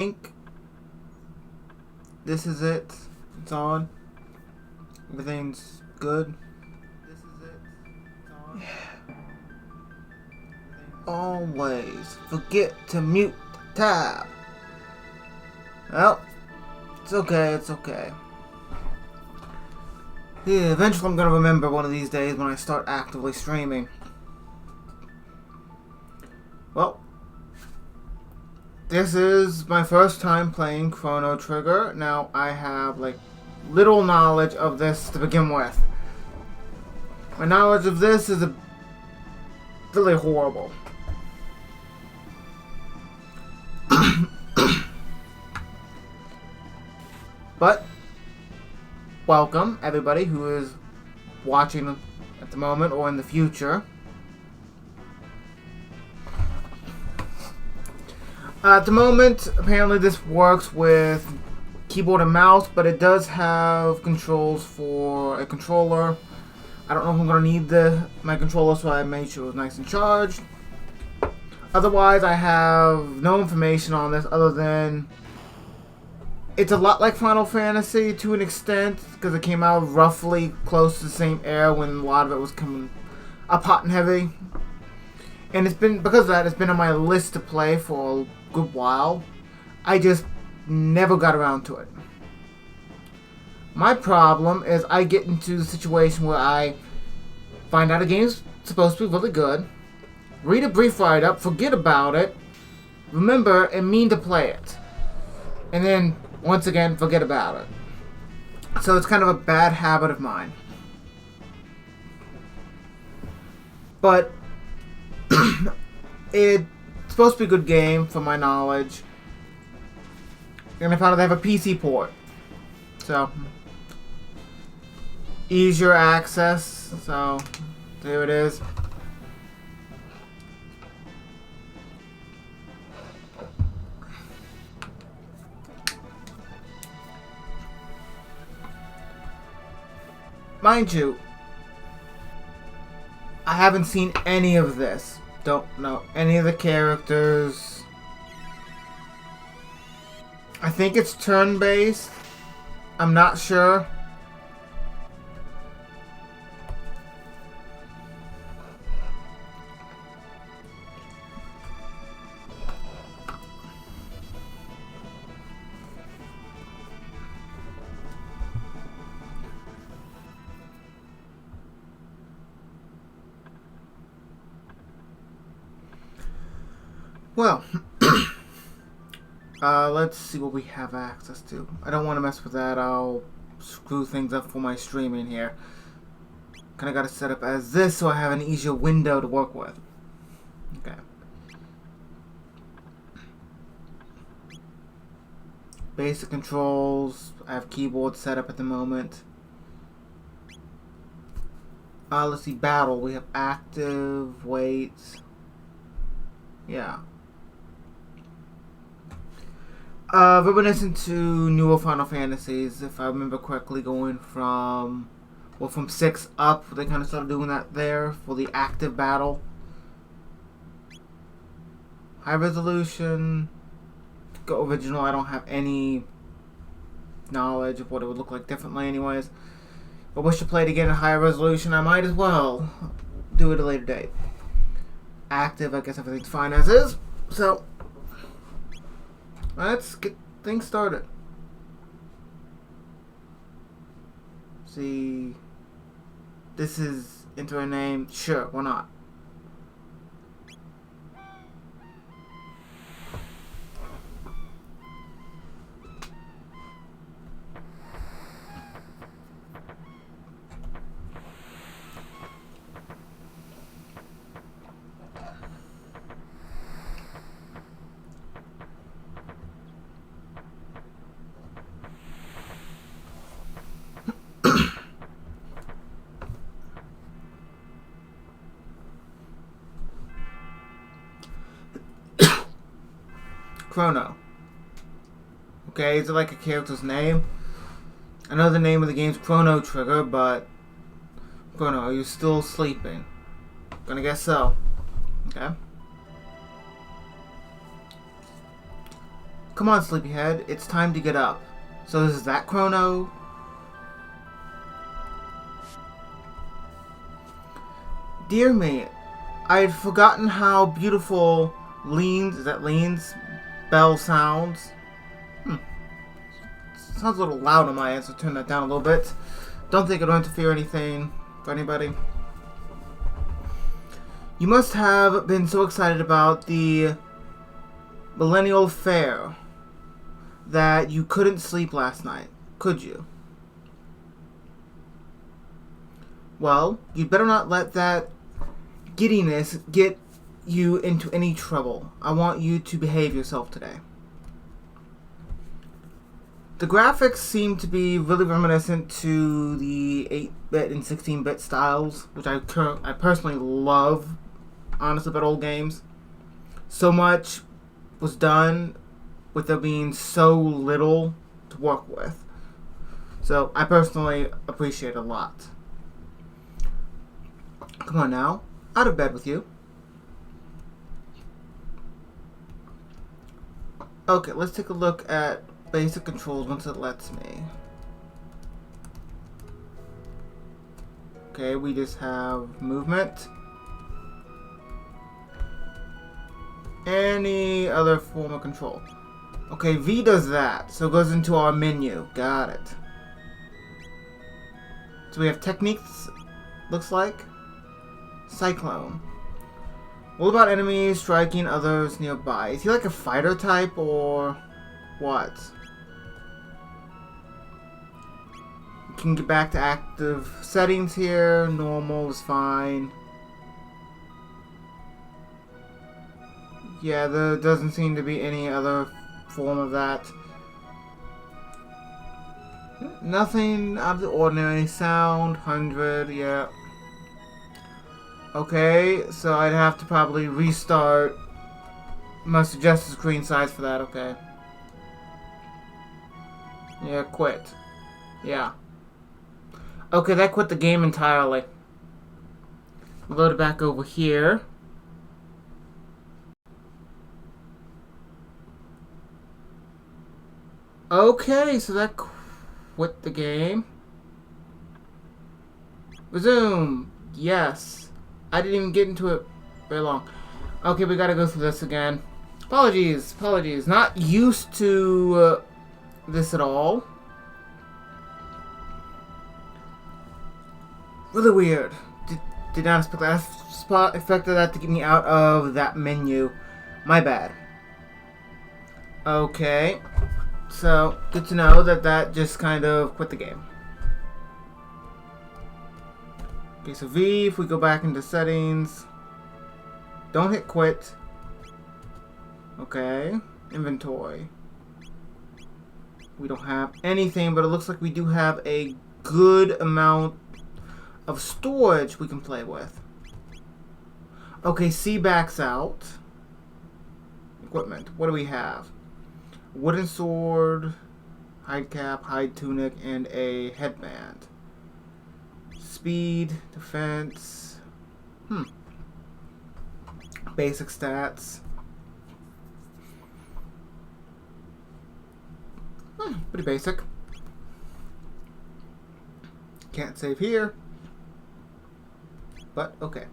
think this is it. It's on. Everything's good. This is it. It's on. Always forget to mute the tab. Well, it's okay, it's okay. Yeah, eventually I'm gonna remember one of these days when I start actively streaming. Well, this is my first time playing Chrono Trigger. Now, I have, little knowledge of this to begin with. My knowledge of this is really horrible. But, welcome, everybody who is watching at the moment or in the future. At the moment, apparently this works with keyboard and mouse, but it does have controls for a controller. I don't know if I'm going to need my controller, so I made sure it was nice and charged. Otherwise, I have no information on this other than it's a lot like Final Fantasy to an extent, because it came out roughly close to the same era when a lot of it was coming up hot and heavy. And because of that, it's been on my list to play for a good while. I just never got around to it. My problem is I get into the situation where I find out a game's supposed to be really good, read a brief write-up, forget about it, remember and mean to play it, and then once again forget about it. So it's kind of a bad habit of mine. But it's supposed to be a good game from my knowledge. And I found out they have a PC port. So, easier access. So, there it is. Mind you, I haven't seen any of this. Don't know any of the characters. I think it's turn-based. I'm not sure. Well, let's see what we have access to. I don't want to mess with that. I'll screw things up for my streaming here. Kinda got it set up as this so I have an easier window to work with. Okay. Basic controls. I have keyboard set up at the moment. Let's see, battle. We have active, wait. Yeah. Reminiscent to newer Final Fantasies, if I remember correctly, going from 6 up, they kind of started doing that there for the active battle. High resolution, go original, I don't have any knowledge of what it would look like differently anyways. But wish to play to get a higher resolution, I might as well do it at a later date. Active, I guess everything's fine as is, so let's get things started. See, this is enter a name. Sure, why not? Chrono. Okay, is it like a character's name? I know the name of the game's Chrono Trigger, but Chrono, are you still sleeping? Gonna guess so. Okay. Come on, sleepyhead. It's time to get up. So this is that Chrono? Dear me, I had forgotten how beautiful Lean's bell sounds. Sounds a little loud on my end, so turn that down a little bit. Don't think it'll interfere anything for anybody. You must have been so excited about the Millennial Fair that you couldn't sleep last night, could you? Well, you'd better not let that giddiness get you into any trouble. I want you to behave yourself today. The graphics seem to be really reminiscent to the 8-bit and 16-bit styles, which I personally love, honestly, about old games. So much was done with there being so little to work with. So I personally appreciate it a lot. Come on now, out of bed with you. Okay, let's take a look at basic controls once it lets me. Okay, we just have movement. Any other form of control. Okay, V does that, so it goes into our menu. Got it. So we have techniques, looks like. Cyclone. What about enemies striking others nearby? Is he like a fighter type or what? We can get back to active settings here. Normal is fine. Yeah, there doesn't seem to be any other form of that. Nothing out of the ordinary. Sound, 100, yeah. Okay, so I'd have to probably restart my suggested screen size for that, okay. Yeah, quit. Yeah. Okay, that quit the game entirely. Load it back over here. Okay, so that quit the game. Resume. Yes. I didn't even get into it very long. Okay, we gotta go through this again. Apologies. Not used to this at all. Really weird. Did not expect that. Spot expected that to get me out of that menu. My bad. Okay. So, good to know that just kind of quit the game. Okay, so V, if we go back into settings, don't hit quit. Okay, inventory. We don't have anything, but it looks like we do have a good amount of storage we can play with. Okay, C backs out. Equipment, what do we have? Wooden sword, hide cap, hide tunic, and a headband. Speed, defense, basic stats. Pretty basic. Can't save here, but okay.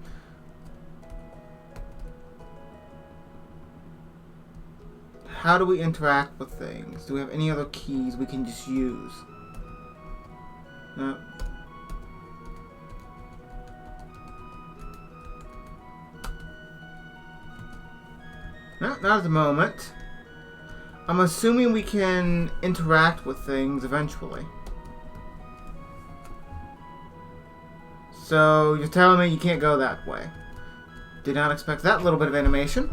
How do we interact with things? Do we have any other keys we can just use? No. No, not at the moment. I'm assuming we can interact with things eventually. So, you're telling me you can't go that way. Did not expect that little bit of animation.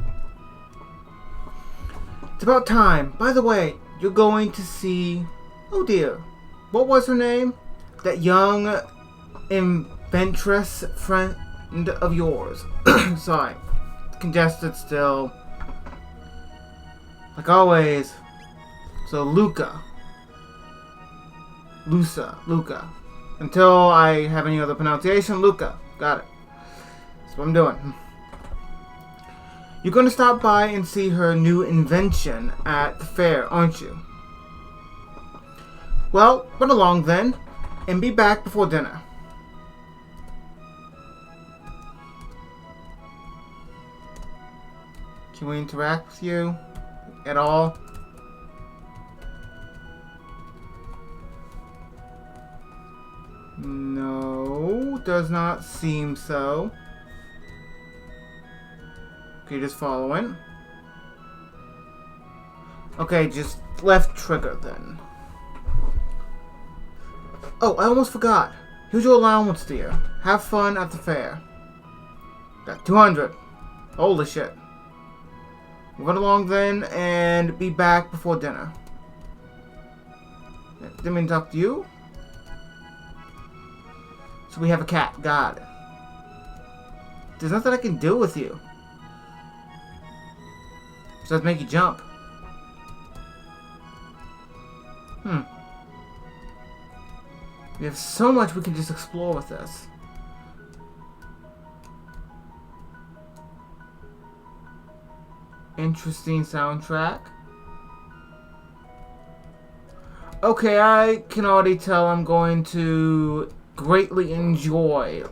It's about time. By the way, you're going to see... Oh dear. What was her name? That young inventress friend of yours. Sorry. Congested still. Like always. So Luca. Luca. Until I have any other pronunciation, Luca. Got it. That's what I'm doing. You're going to stop by and see her new invention at the fair, aren't you? Well, run along then, and be back before dinner. Can we interact with you at all? No, does not seem so. Okay, just following. Okay, just left trigger then. Oh, I almost forgot. Here's your allowance, dear. Have fun at the fair. Got 200. Holy shit. Run along then and be back before dinner. Didn't mean to talk to you. So we have a cat. Got it. There's nothing I can do with you. So let's make you jump. We have so much we can just explore with this. Interesting soundtrack. Okay, I can already tell I'm going to greatly enjoy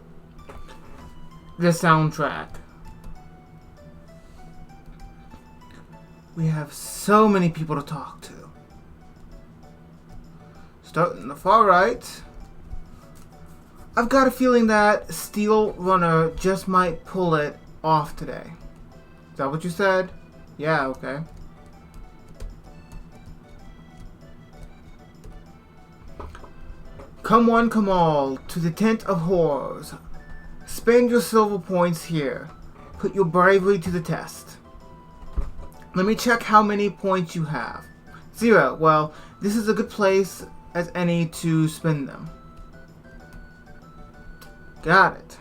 this soundtrack. We have so many people to talk to. Starting the far right. I've got a feeling that Steel Runner just might pull it off today. Is that what you said? Yeah, okay. Come one, come all, to the tent of horrors. Spend your silver points here. Put your bravery to the test. Let me check how many points you have. 0. Well, this is a good place as any to spend them. Got it.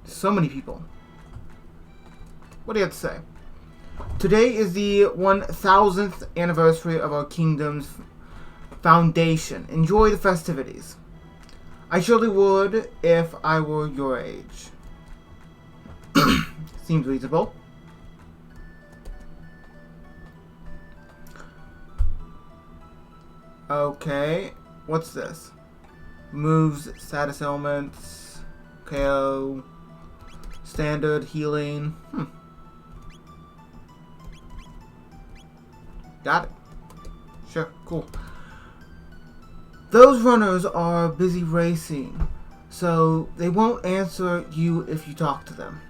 So many people. What do you have to say? Today is the 1000th anniversary of our kingdom's foundation. Enjoy the festivities. I surely would if I were your age. Seems reasonable. Okay, what's this? Moves, status elements, KO, standard, healing. Got it. Sure, cool. Those runners are busy racing, so they won't answer you if you talk to them.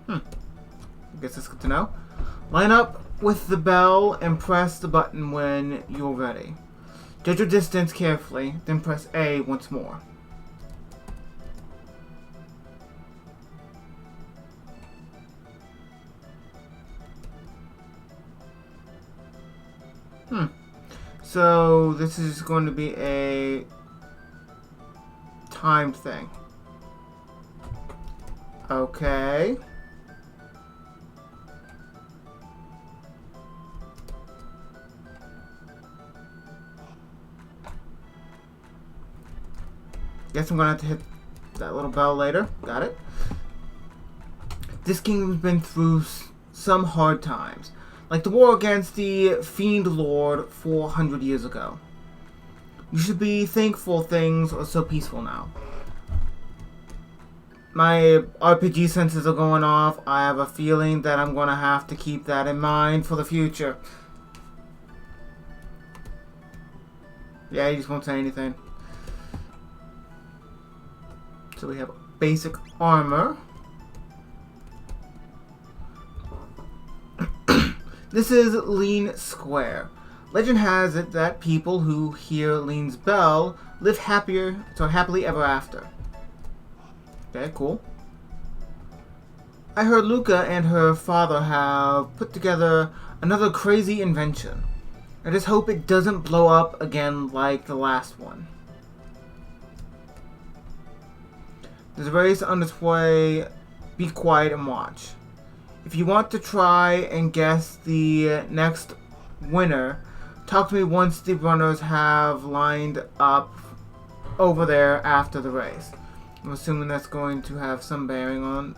I guess that's good to know. Line up with the bell and press the button when you're ready. Judge your distance carefully, then press A once more. So this is going to be a time thing. Okay. Guess I'm gonna have to hit that little bell later. Got it. This kingdom's been through some hard times. Like the war against the Fiend Lord 400 years ago. You should be thankful things are so peaceful now. My RPG senses are going off. I have a feeling that I'm going to have to keep that in mind for the future. Yeah, he just won't say anything. So we have basic armor. This is Lean Square. Legend has it that people who hear Lean's bell live happily ever after. Okay, cool. I heard Luca and her father have put together another crazy invention. I just hope it doesn't blow up again like the last one. There's a race on its way. Be quiet and watch. If you want to try and guess the next winner, talk to me once the runners have lined up over there after the race. I'm assuming that's going to have some bearing on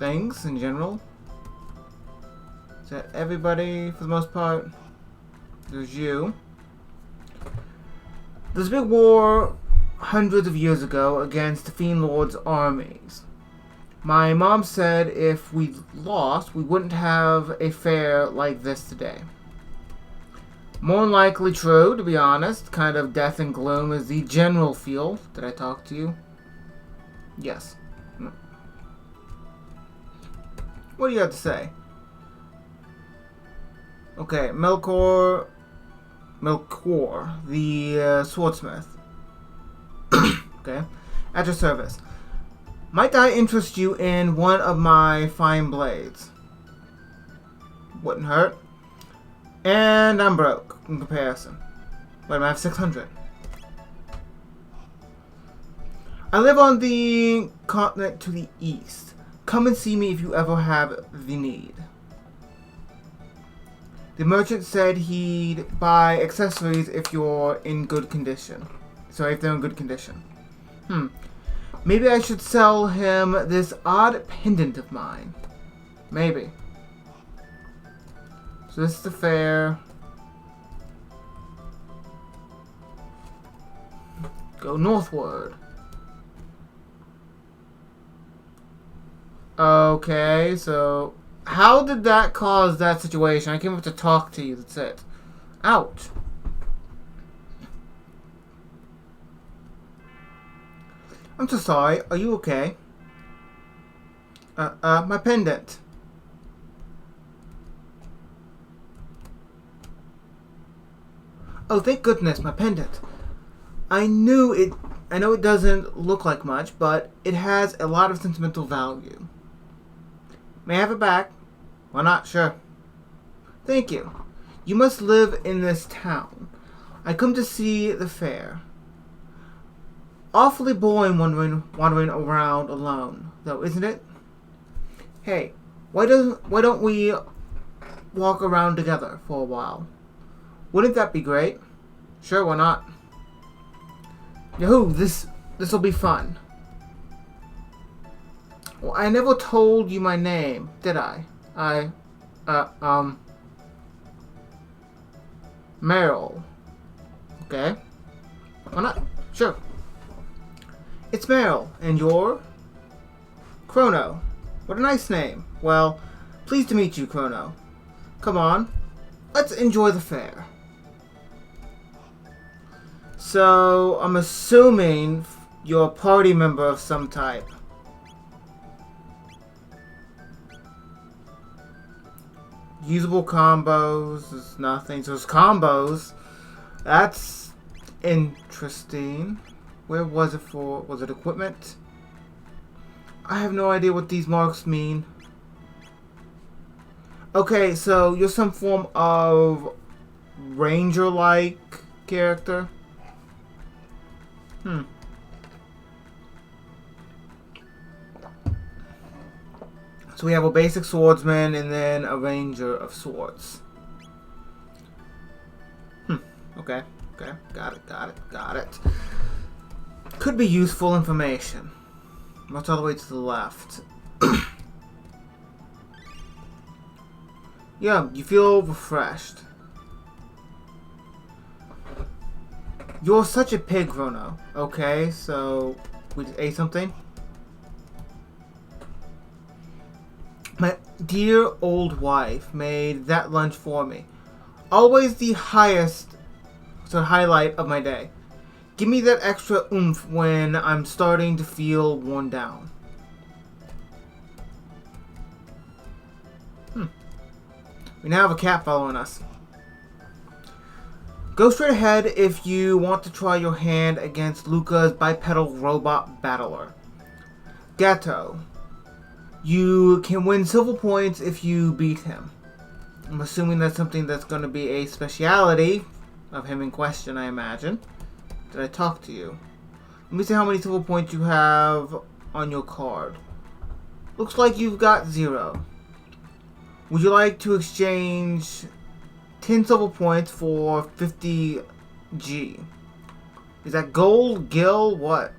things in general. Is that everybody for the most part? There's you. There's a big war hundreds of years ago against the Fiend Lord's armies. My mom said if we lost, we wouldn't have a fair like this today. More than likely true, to be honest. Kind of death and gloom is the general feel. Did I talk to you? Yes. No. What do you have to say? Okay, Melkor, the swordsmith. Okay, at your service. Might I interest you in one of my fine blades? Wouldn't hurt. And I'm broke in comparison. Wait, I have 600. I live on the continent to the east. Come and see me if you ever have the need. The merchant said he'd buy accessories if you're in good condition. So if they're in good condition. Maybe I should sell him this odd pendant of mine. Maybe. So this is the fair. Go northward. Okay, so how did that cause that situation? I came up to talk to you, that's it. Ouch. I'm so sorry. Are you okay? My pendant. Oh, thank goodness, my pendant. I know it doesn't look like much, but it has a lot of sentimental value. May I have it back? Why not? Sure. Thank you. You must live in this town. I come to see the fair. Awfully boring wandering around alone, though, isn't it? Hey, why don't we walk around together for a while? Wouldn't that be great? Sure, why not? Yahoo! This'll be fun. Well, I never told you my name, did I? Meryl. Okay. Why not? Sure. It's Meryl, and you're? Chrono. What a nice name. Well, pleased to meet you, Chrono. Come on, let's enjoy the fair. So, I'm assuming you're a party member of some type. Usable combos is nothing. So it's combos. That's interesting. Where was it for? Was it equipment? I have no idea what these marks mean. Okay, so you're some form of ranger-like character. So we have a basic swordsman and then a ranger of swords. Okay. Got it. Could be useful information. What's all the way to the left? Yeah, you feel refreshed. You're such a pig, Chrono. Okay, so we just ate something. My dear old wife made that lunch for me. Always the highlight of my day. Give me that extra oomph when I'm starting to feel worn down. We now have a cat following us. Go straight ahead if you want to try your hand against Luca's bipedal robot battler. Gato. You can win silver points if you beat him. I'm assuming that's something that's going to be a speciality of him in question, I imagine. Did I talk to you? Let me see how many silver points you have on your card. Looks like you've got 0. Would you like to exchange 10 silver points for 50 G? Is that gold, gil, what?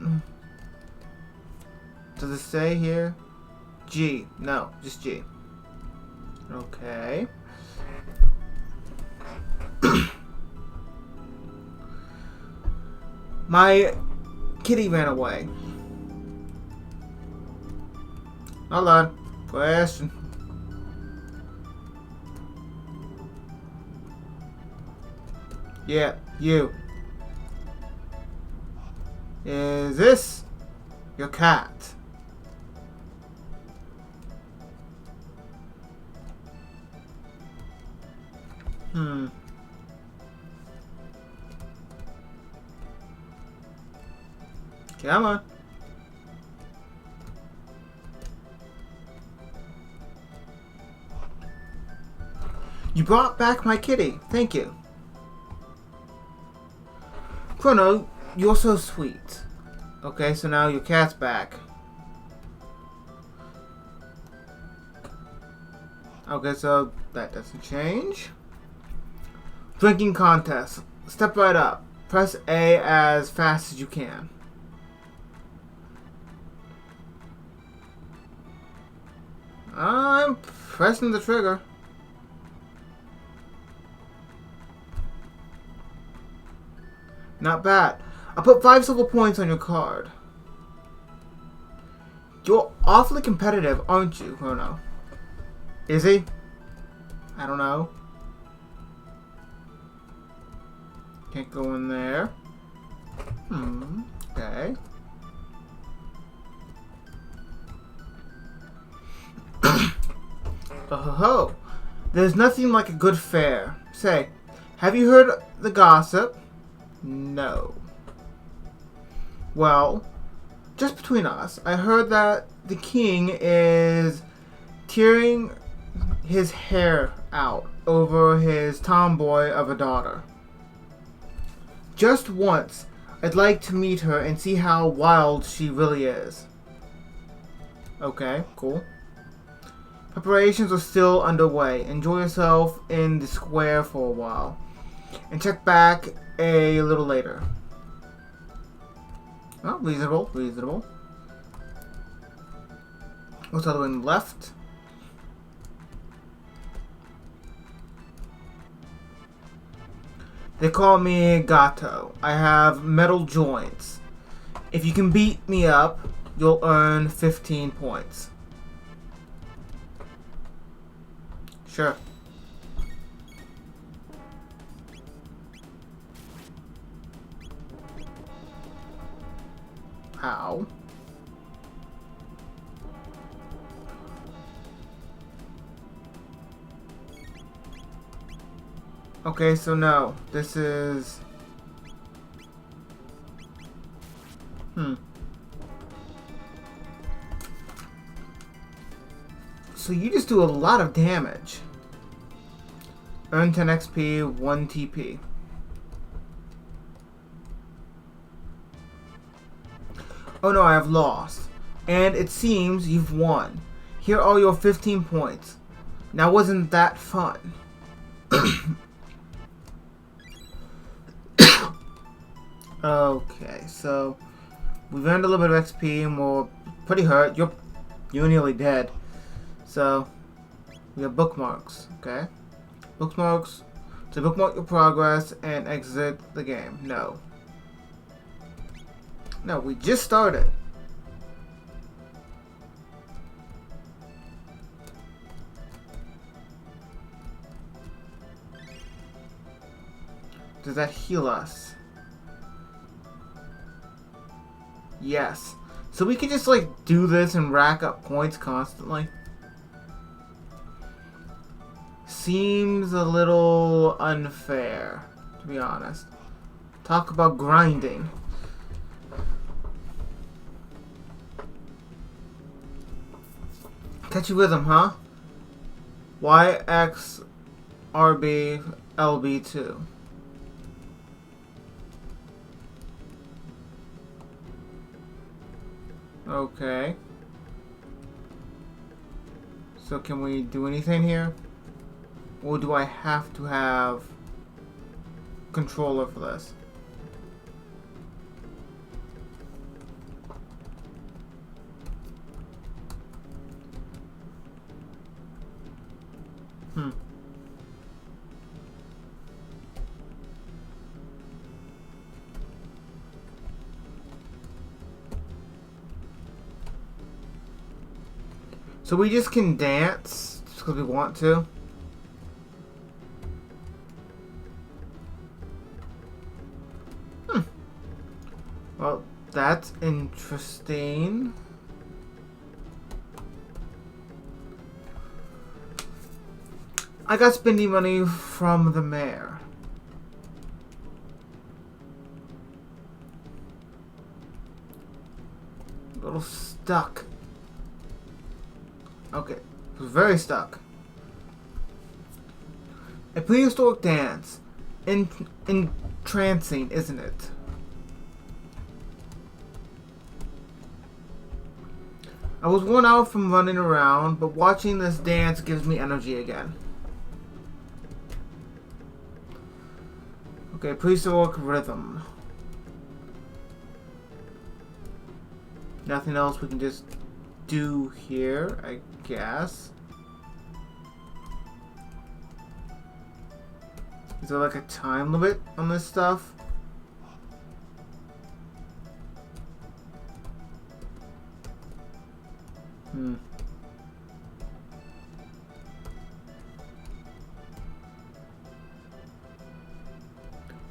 Does it say here? G. No, just G. Okay. My kitty ran away. Hold on. Question. Yeah, you. Is this your cat? Come on. You brought back my kitty. Thank you. Chrono, you're so sweet. Okay, so now your cat's back. Okay, so that doesn't change. Drinking contest. Step right up. Press A as fast as you can. I'm pressing the trigger. Not bad. I put 5 silver points on your card. You're awfully competitive, aren't you, Chrono? Is he? I don't know. Can't go in there. Okay. Oh, there's nothing like a good fair. Say, have you heard the gossip? No. Well, just between us, I heard that the king is tearing his hair out over his tomboy of a daughter. Just once, I'd like to meet her and see how wild she really is. Okay, cool. Preparations are still underway. Enjoy yourself in the square for a while. And check back a little later. Oh, reasonable, reasonable. What's the other one left? They call me Gato. I have metal joints. If you can beat me up, you'll earn 15 points. Sure. How? Okay, so no. This is... So you just do a lot of damage. Earn 10 XP, 1 TP. Oh no, I have lost. And it seems you've won. Here are your 15 points. Now wasn't that fun? Okay, so we've earned a little bit of XP and we're pretty hurt. You're nearly dead. So we have bookmarks, okay? Bookmarks. So bookmark your progress and exit the game. No. No, we just started. Does that heal us? Yes. So we can just like do this and rack up points constantly. Seems a little unfair, to be honest. Talk about grinding. Catchy rhythm, huh? YX RB LB2. Okay. So can we do anything here? Or do I have to have controller for this? Hmm. So we just can dance just because we want to. Well, that's interesting. I got spending money from the mayor. A little stuck. Okay, very stuck. A prehistoric dance. Entrancing, isn't it? I was worn out from running around, but watching this dance gives me energy again. Okay, prehistoric rhythm. Nothing else we can just do here, I guess. Is there like a time limit on this stuff?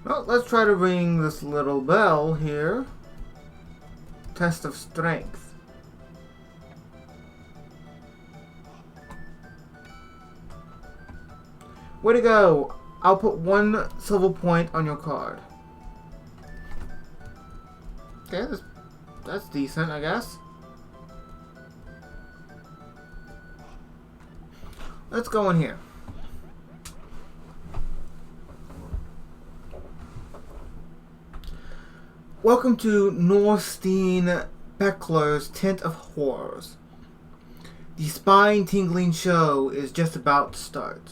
Well, let's try to ring this little bell here. Test of strength. Way to go! I'll put 1 silver point on your card. Okay, that's decent, I guess. Let's go in here. Welcome to Norstein Beckler's Tent of Horrors. The spine-tingling show is just about to start.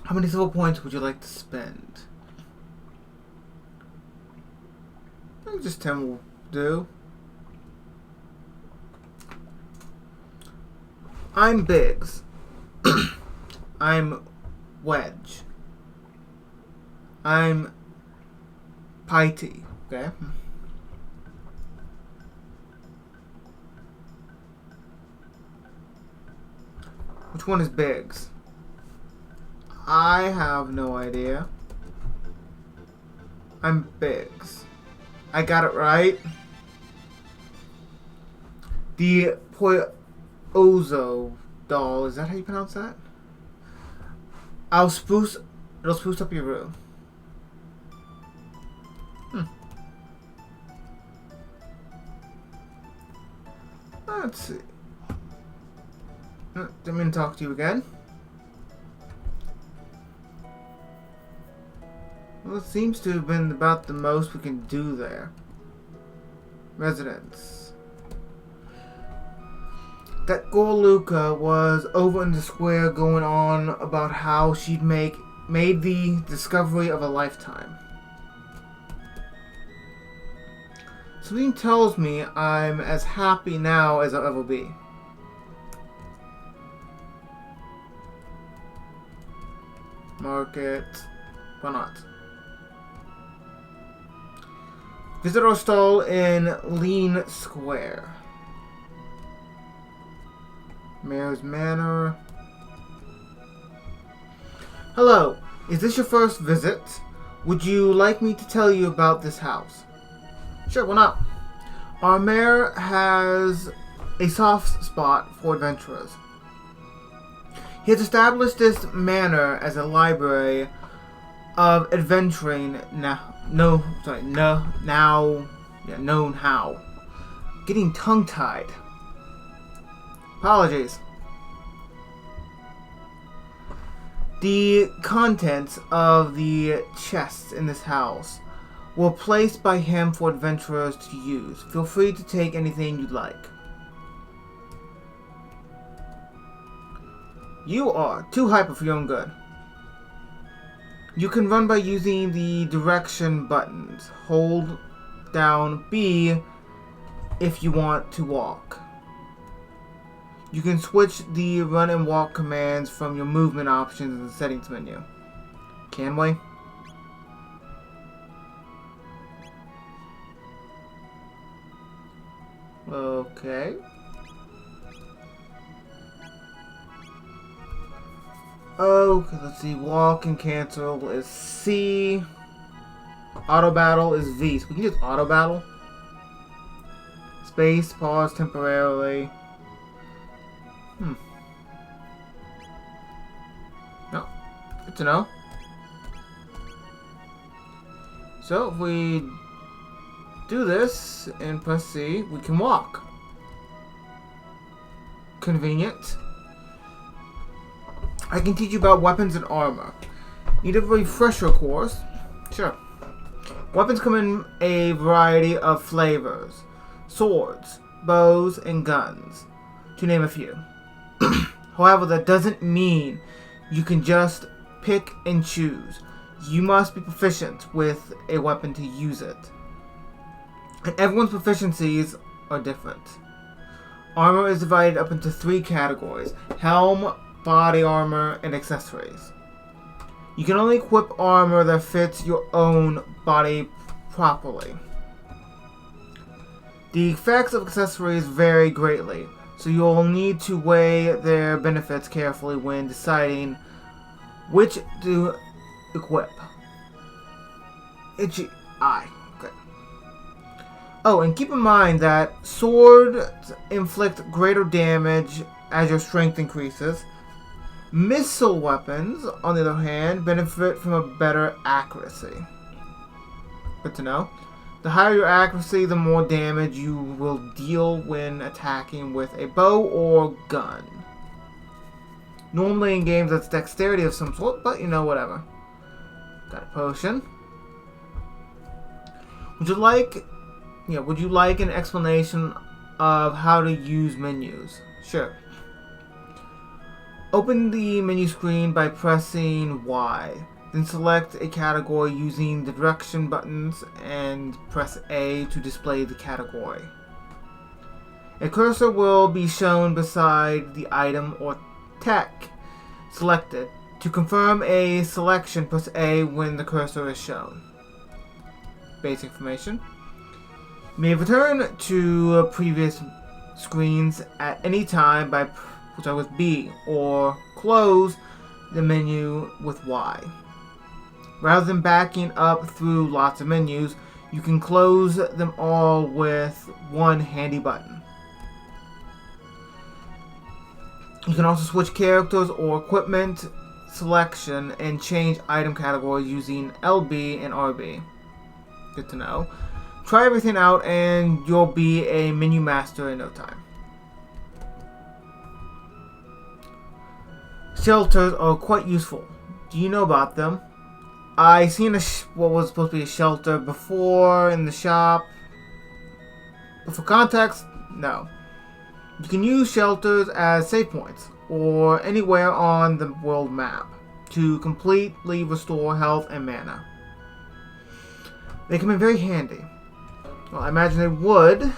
How many silver points would you like to spend? I think just 10 will do. I'm Biggs. I'm Wedge. I'm Piety. Okay. Which one is Biggs? I have no idea. I'm Biggs. I got it right. The Ozo doll. Is that how you pronounce that? It'll spruce up your room. Let's see. Didn't mean to talk to you again. Well, it seems to have been about the most we can do there. Residence. That girl Luca was over in the square going on about how she'd made the discovery of a lifetime. Something tells me I'm as happy now as I'll ever be. Market. Why not? Visit our stall in Lean Square. Mayor's Manor. Hello, is this your first visit? Would you like me to tell you about this house? Sure, why not? Our mayor has a soft spot for adventurers. He has established this manor as a library of adventuring known how. Getting tongue-tied. Apologies. The contents of the chests in this house were placed by him for adventurers to use. Feel free to take anything you'd like. You are too hyper for your own good. You can run by using the direction buttons. Hold down B if you want to walk. You can switch the run and walk commands from your movement options in the settings menu. Can we? Okay. Okay, let's see. Walk and cancel is C. Auto battle is V. So we can use auto battle. Space, pause temporarily. No. Good to know. So if we do this and press C, we can walk. Convenient. I can teach you about weapons and armor. Need a refresher course? Sure. Weapons come in a variety of flavors. Swords, bows, and guns, to name a few. However, that doesn't mean you can just pick and choose. You must be proficient with a weapon to use it. And everyone's proficiencies are different. Armor is divided up into 3 categories: helm, body armor, and accessories. You can only equip armor that fits your own body properly. The effects of accessories vary greatly, so you'll need to weigh their benefits carefully when deciding which to equip. Okay. Oh, and keep in mind that swords inflict greater damage as your strength increases. Missile weapons, on the other hand, benefit from a better accuracy. Good to know. The higher your accuracy, the more damage you will deal when attacking with a bow or gun. Normally in games that's dexterity of some sort, but you know, whatever. Got a potion. Would you like an explanation of how to use menus? Sure. Open the menu screen by pressing Y. Then select a category using the direction buttons and press A to display the category. A cursor will be shown beside the item or tech selected. To confirm a selection, press A when the cursor is shown. Basic information. You may return to previous screens at any time by with B, or close the menu with Y. Rather than backing up through lots of menus, you can close them all with one handy button. You can also switch characters or equipment selection and change item categories using LB and RB. Good to know. Try everything out and you'll be a menu master in no time. Shelters are quite useful. Do you know about them? I seen what was supposed to be a shelter before in the shop. But for context, no. You can use shelters as save points or anywhere on the world map to completely restore health and mana. They come in very handy. Well, I imagine they would.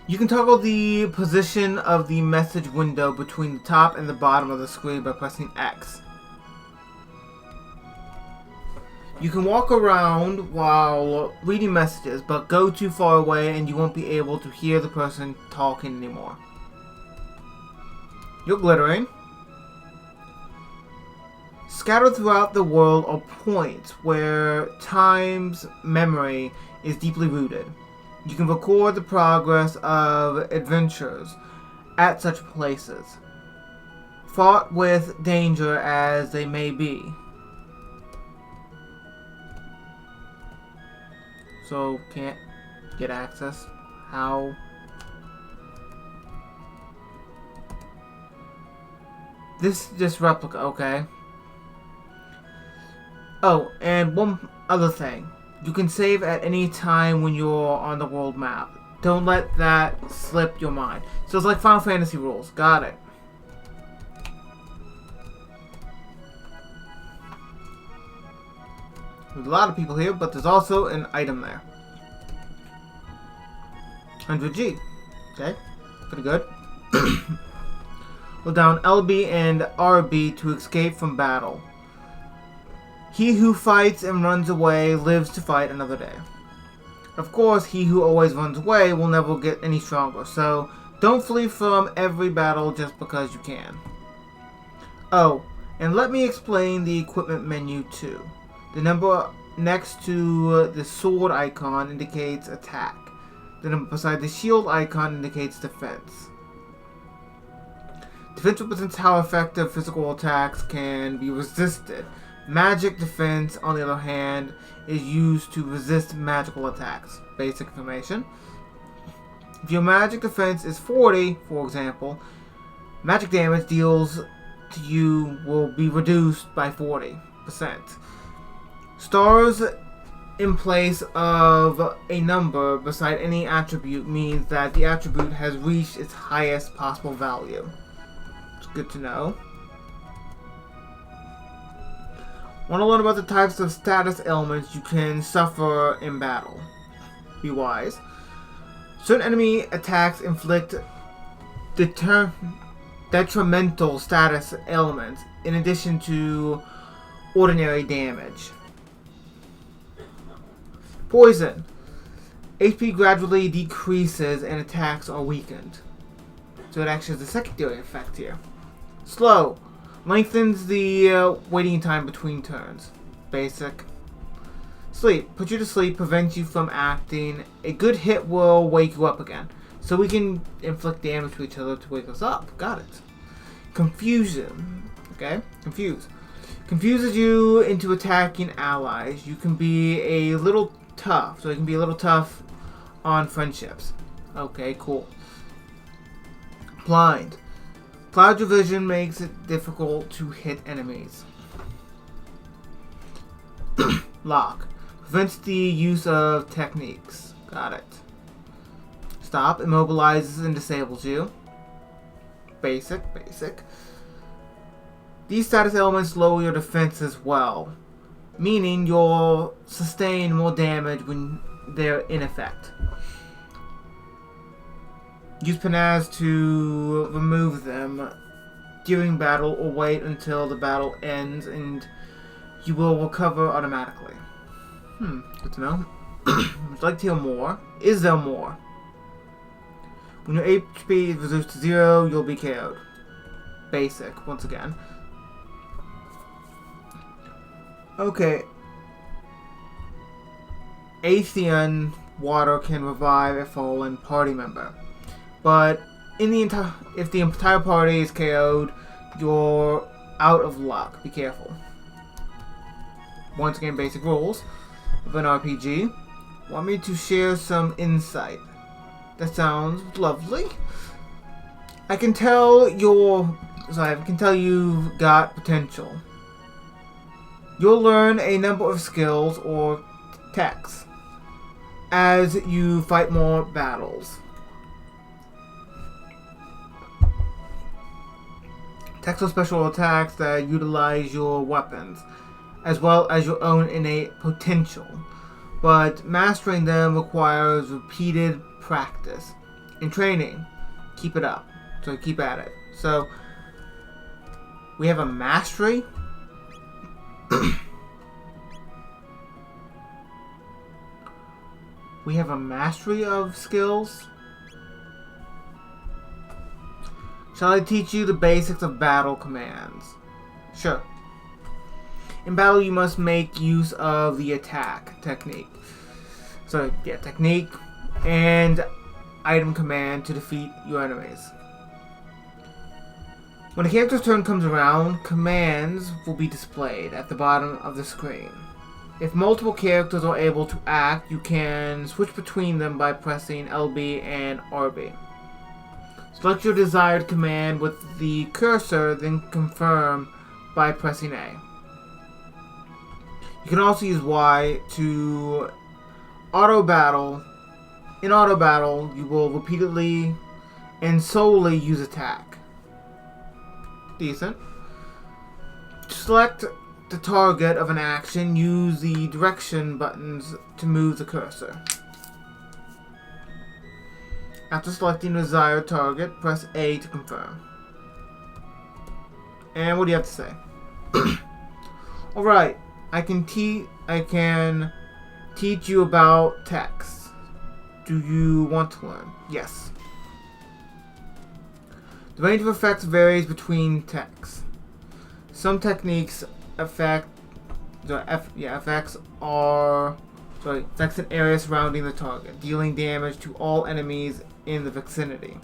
You can toggle the position of the message window between the top and the bottom of the screen by pressing X. You can walk around while reading messages, but go too far away and you won't be able to hear the person talking anymore. You're glittering. Scattered throughout the world are points where time's memory is deeply rooted. You can record the progress of adventures at such places, fraught with danger as they may be. So, can't get access? How? This is just replica, okay. Oh, and one other thing. You can save at any time when you're on the world map. Don't let that slip your mind. So it's like Final Fantasy rules. Got it. There's a lot of people here, but there's also an item there. 100G. Okay, pretty good. Hold down LB and RB to escape from battle. He who fights and runs away lives to fight another day. Of course, he who always runs away will never get any stronger, so don't flee from every battle just because you can. Oh, and let me explain the equipment menu too. The number next to the sword icon indicates attack. The number beside the shield icon indicates defense. Defense represents how effective physical attacks can be resisted. Magic defense, on the other hand, is used to resist magical attacks. Basic information. If your magic defense is 40, for example, magic damage deals to you will be reduced by 40%. Stars in place of a number beside any attribute means that the attribute has reached its highest possible value. It's good to know. Want to learn about the types of status ailments you can suffer in battle? Be wise. Certain enemy attacks inflict detrimental status ailments in addition to ordinary damage. Poison. HP gradually decreases and attacks are weakened. So it actually has a secondary effect here. Slow. Lengthens the waiting time between turns. Basic. Sleep. Put you to sleep, prevents you from acting. A good hit will wake you up again. So we can inflict damage to each other to wake us up. Got it. Confusion. Okay? Confuse. Confuses you into attacking allies. You can be a little tough. So you can be a little tough on friendships. Okay, cool. Blind. Cloud your vision, makes it difficult to hit enemies. Lock. Prevents the use of techniques. Got it. Stop. Immobilizes and disables you. Basic. These status elements lower your defense as well, meaning you'll sustain more damage when they're in effect. Use Panaz to remove them during battle or wait until the battle ends and you will recover automatically. Good to know. Would you like to hear more? Is there more? When your HP is reduced to 0, you'll be KO'd. Basic, once again. Okay. Atheon water can revive a fallen party member. But if the entire party is KO'd, you're out of luck. Be careful. Once again, basic rules of an RPG. Want me to share some insight? That sounds lovely. I can tell you've got potential. You'll learn a number of skills or techs as you fight more battles. Techs are special attacks that utilize your weapons, as well as your own innate potential, but mastering them requires repeated practice and training. Keep it up, so keep at it. So, we have a mastery. We have a mastery of skills. Shall I teach you the basics of battle commands? Sure. In battle, you must make use of the attack technique. So, yeah, technique and item command to defeat your enemies. When a character's turn comes around, commands will be displayed at the bottom of the screen. If multiple characters are able to act, you can switch between them by pressing LB and RB. Select your desired command with the cursor, then confirm by pressing A. You can also use Y to auto battle. In auto battle, you will repeatedly and solely use attack. Decent. To select the target of an action, use the direction buttons to move the cursor. After selecting the desired target, press A to confirm. And what do you have to say? Alright, I can teach you about text. Do you want to learn? Yes. The range of effects varies between texts. Some techniques effects in areas surrounding the target, dealing damage to all enemies in the vicinity.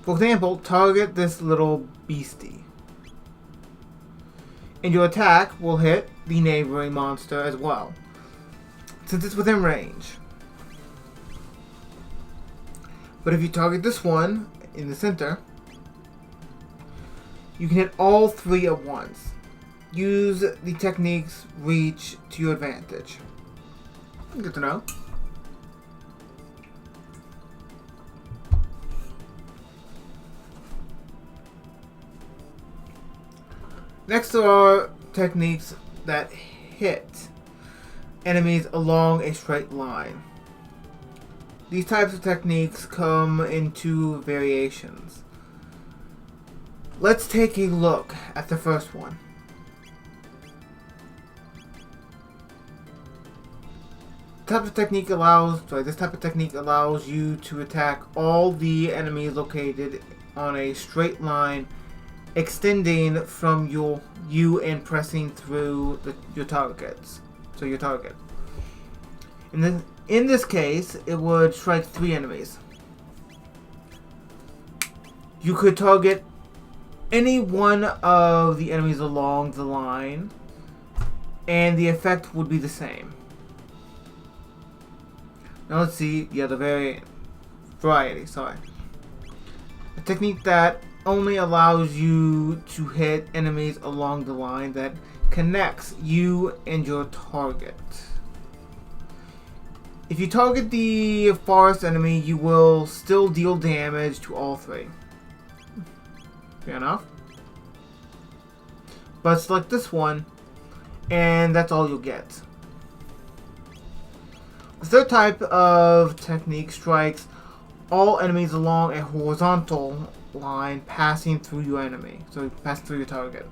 For example, target this little beastie, and your attack will hit the neighboring monster as well, since it's within range. But if you target this one in the center, you can hit all three at once. Use the technique's reach to your advantage. Good to know. Next, there are techniques that hit enemies along a straight line. These types of techniques come in two variations. Let's take a look at the first one. This type of technique allows you to attack all the enemies located on a straight line, extending from you and pressing through your targets. So your target. In this case, it would strike 3 enemies. You could target any one of the enemies along the line, and the effect would be the same. Now let's see the other variety. A technique that only allows you to hit enemies along the line that connects you and your target. If you target the forest enemy, you will still deal damage to all 3. Fair enough. But select this one, and that's all you'll get. The third type of technique strikes all enemies along a horizontal line, passing through your enemy. So passing through your target.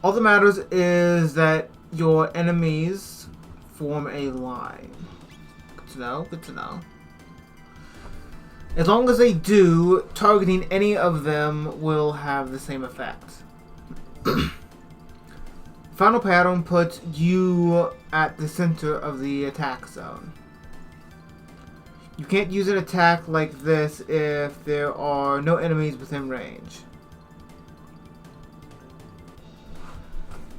All that matters is that your enemies form a line. Good to know, good to know. As long as they do, targeting any of them will have the same effect. Final pattern puts you at the center of the attack zone. You can't use an attack like this if there are no enemies within range.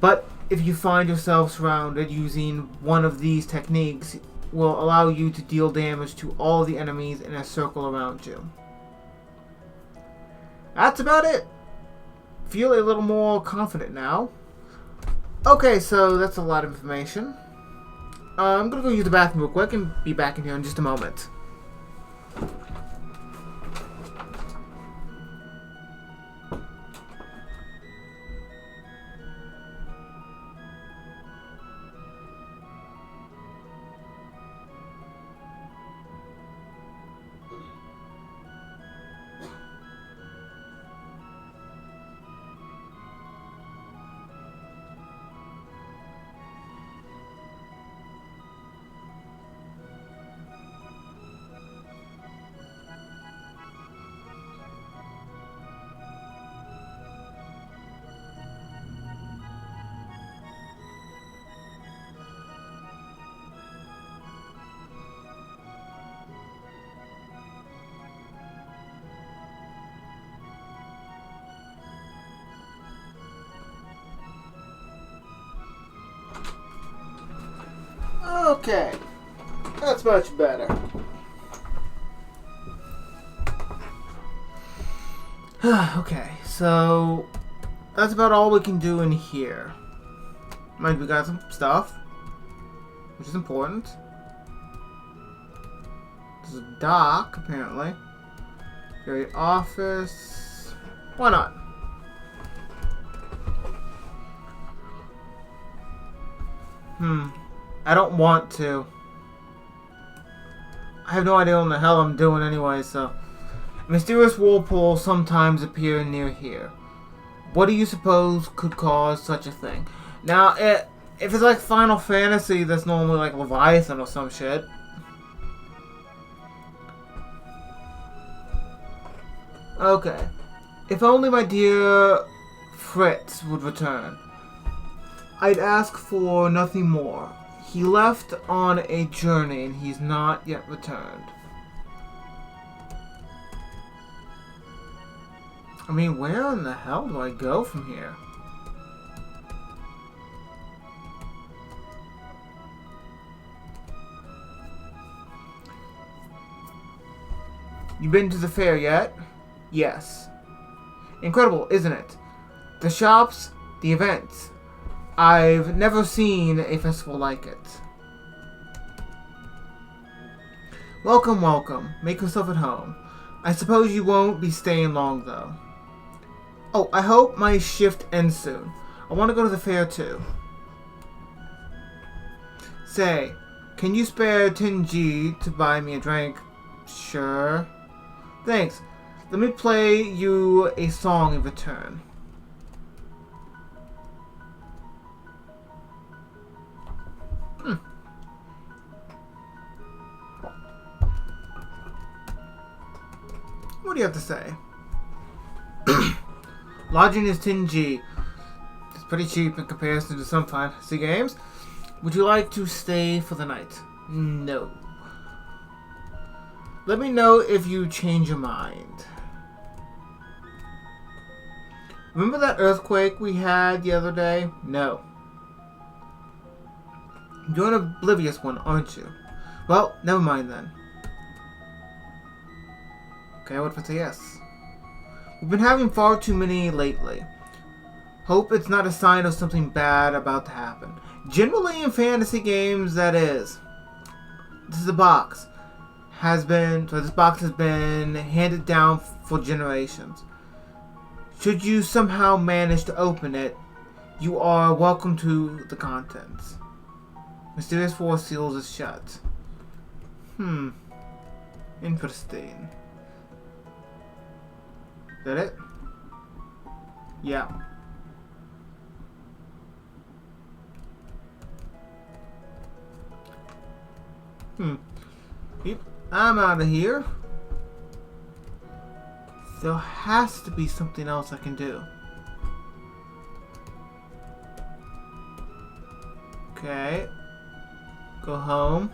But if you find yourself surrounded, using one of these techniques will allow you to deal damage to all the enemies in a circle around you. That's about it. Feel a little more confident now. Okay, so that's a lot of information. I'm gonna go use the bathroom real quick and be back in here in just a moment. Okay, that's much better. Okay, so that's about all we can do in here. Mind we got some stuff, which is important. There's a dock, apparently. Very office. Why not? I don't want to. I have no idea what the hell I'm doing anyway, so... Mysterious whirlpools sometimes appear near here. What do you suppose could cause such a thing? Now, if it's like Final Fantasy, that's normally like Leviathan or some shit. Okay. If only my dear Fritz would return. I'd ask for nothing more. He left on a journey and he's not yet returned. I mean, where in the hell do I go from here? You been to the fair yet? Yes. Incredible, isn't it? The shops, the events. I've never seen a festival like it. Welcome, welcome. Make yourself at home. I suppose you won't be staying long, though. Oh, I hope my shift ends soon. I want to go to the fair, too. Say, can you spare 10G to buy me a drink? Sure. Thanks. Let me play you a song in return. What do you have to say? Lodging is 10G. It's pretty cheap in comparison to some fantasy games. Would you like to stay for the night? No. Let me know if you change your mind. Remember that earthquake we had the other day? No. You're an oblivious one, aren't you? Well, never mind then. Okay, what if I say yes? We've been having far too many lately. Hope it's not a sign of something bad about to happen. Generally in fantasy games, that is. This is a box. This box has been handed down for generations. Should you somehow manage to open it, you are welcome to the contents. Mysterious force seals is shut. Interesting. Is that it? Yeah. Yep. I'm out of here. There has to be something else I can do. Okay. Go home.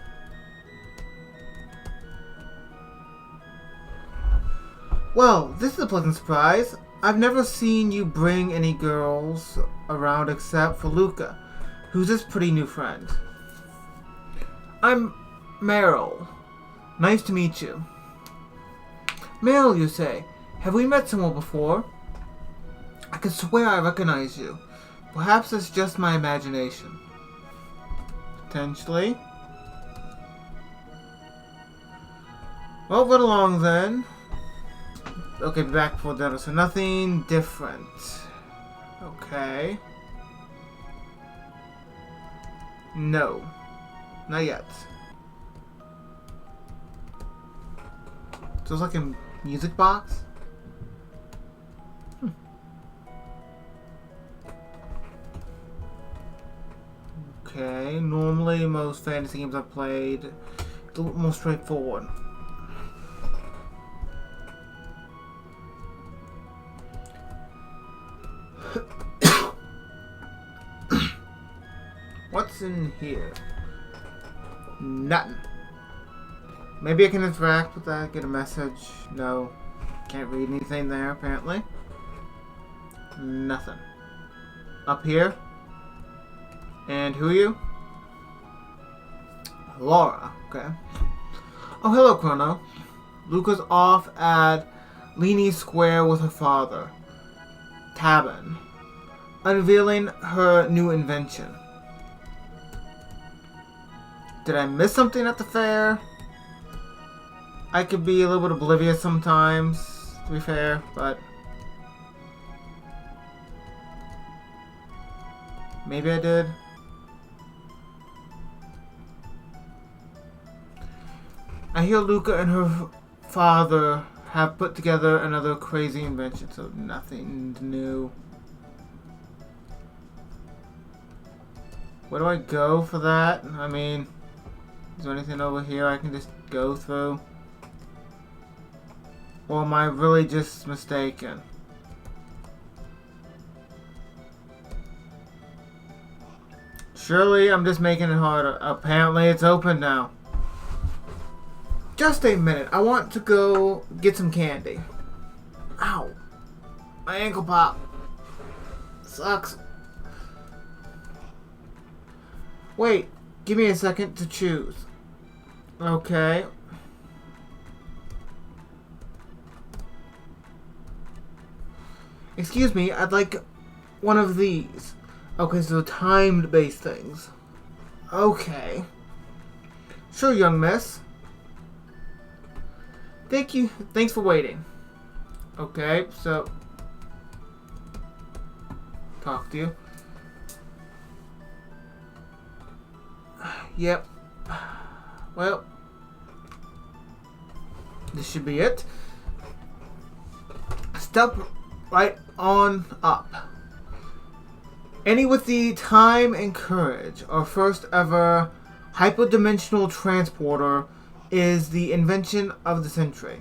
Well, this is a pleasant surprise. I've never seen you bring any girls around except for Luca, who's this pretty new friend. I'm Meryl. Nice to meet you. Meryl, you say? Have we met somewhere before? I can swear I recognize you. Perhaps it's just my imagination. Potentially. Well, run along then. Okay, back before dinner, so nothing different. Okay. No. Not yet. So it's like a music box? Okay, normally most fantasy games I've played, it's a little more straightforward. What's in here? Nothing. Maybe I can interact with that, get a message. No. Can't read anything there, apparently. Nothing. Up here. And who are you? Laura. Okay. Oh, hello, Chrono. Luca's off at Leany Square with her father, Tabin, unveiling her new invention. Did I miss something at the fair? I could be a little bit oblivious sometimes, to be fair, but Maybe I did. I hear Luca and her father have put together another crazy invention, so nothing new. Where do I go for that? I mean, is there anything over here I can just go through? Or am I really just mistaken? Surely I'm just making it harder. Apparently it's open now. Just a minute. I want to go get some candy. Ow. My ankle pop. Sucks. Wait. Give me a second to choose. Okay. Excuse me. I'd like one of these. Okay, so timed-based things. Okay. Sure, young miss. Thank you. Thanks for waiting. Okay, so... talk to you. Yep. Well... this should be it. Step right on up. Any with the time and courage, our first ever hyperdimensional transporter is the invention of the century.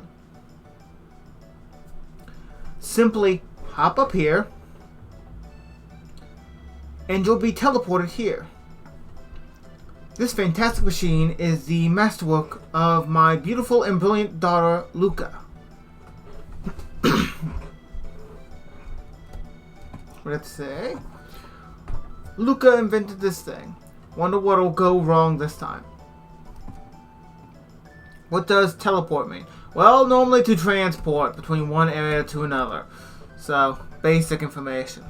Simply hop up here, and you'll be teleported here. This fantastic machine is the masterwork of my beautiful and brilliant daughter, Luca. Let's say... Luca invented this thing. Wonder what'll go wrong this time. What does teleport mean? Well, normally to transport between one area to another. So, basic information.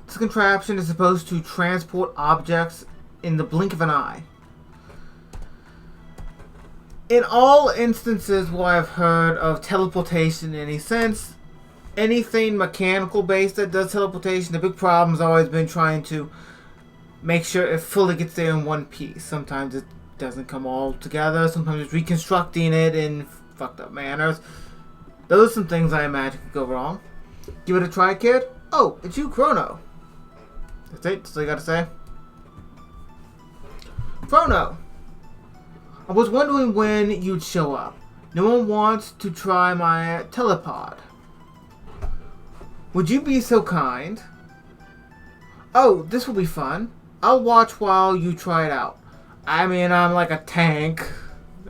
This contraption is supposed to transport objects in the blink of an eye. In all instances where I've heard of teleportation in any sense, anything mechanical based that does teleportation, the big problem has always been trying to make sure it fully gets there in one piece. Sometimes it doesn't come all together. Sometimes it's reconstructing it in fucked up manners. Those are some things I imagine could go wrong. Give it a try, kid. Oh, it's you, Chrono. That's it. That's all you gotta say. Chrono. I was wondering when you'd show up. No one wants to try my telepod. Would you be so kind? Oh, this will be fun. I'll watch while you try it out. I mean, I'm like a tank.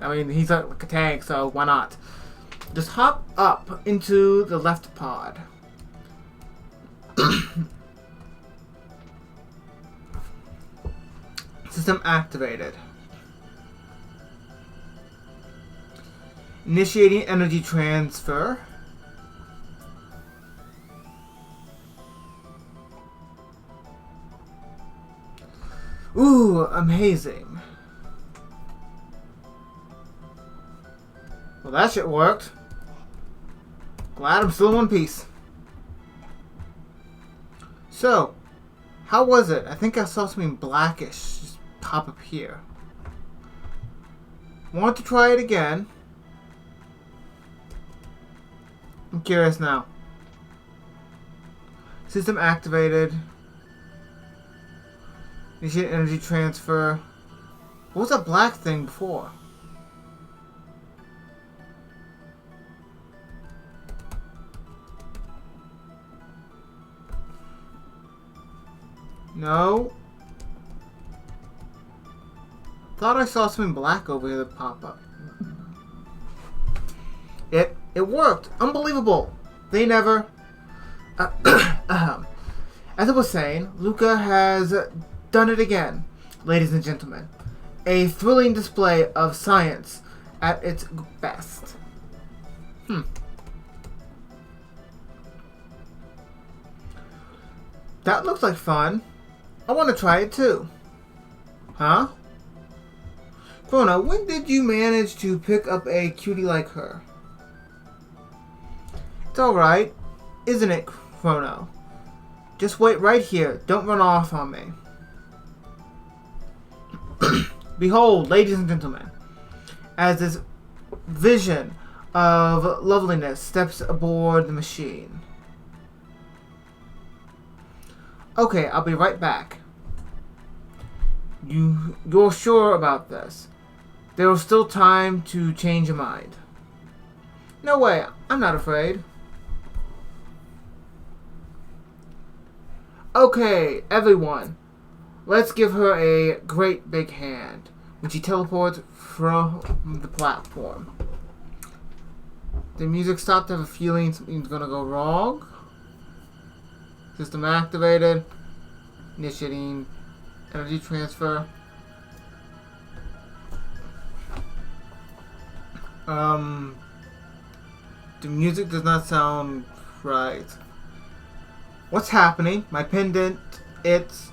I mean, he's like a tank, so why not? Just hop up into the left pod. System activated. Initiating energy transfer. Ooh, amazing. Well, that shit worked. Glad I'm still in one piece. So, how was it? I think I saw something blackish just pop up here. Want to try it again? I'm curious now. System activated. Initiate energy transfer. What was that black thing before? No. Thought I saw something black over here that pop up. It worked. Unbelievable. They never. As I was saying, Luca has done it again, ladies and gentlemen. A thrilling display of science at its best. That looks like fun. I want to try it too. Huh? Chrono, when did you manage to pick up a cutie like her? It's alright, isn't it, Chrono? Just wait right here. Don't run off on me. Behold, ladies and gentlemen, as this vision of loveliness steps aboard the machine. Okay, I'll be right back. You're sure about this? There is still time to change your mind. No way, I'm not afraid. Okay, everyone, let's give her a great big hand when she teleports from the platform. The music stopped. I have a feeling something's gonna go wrong. System activated. Initiating energy transfer. The music does not sound right. What's happening? My pendant, it's...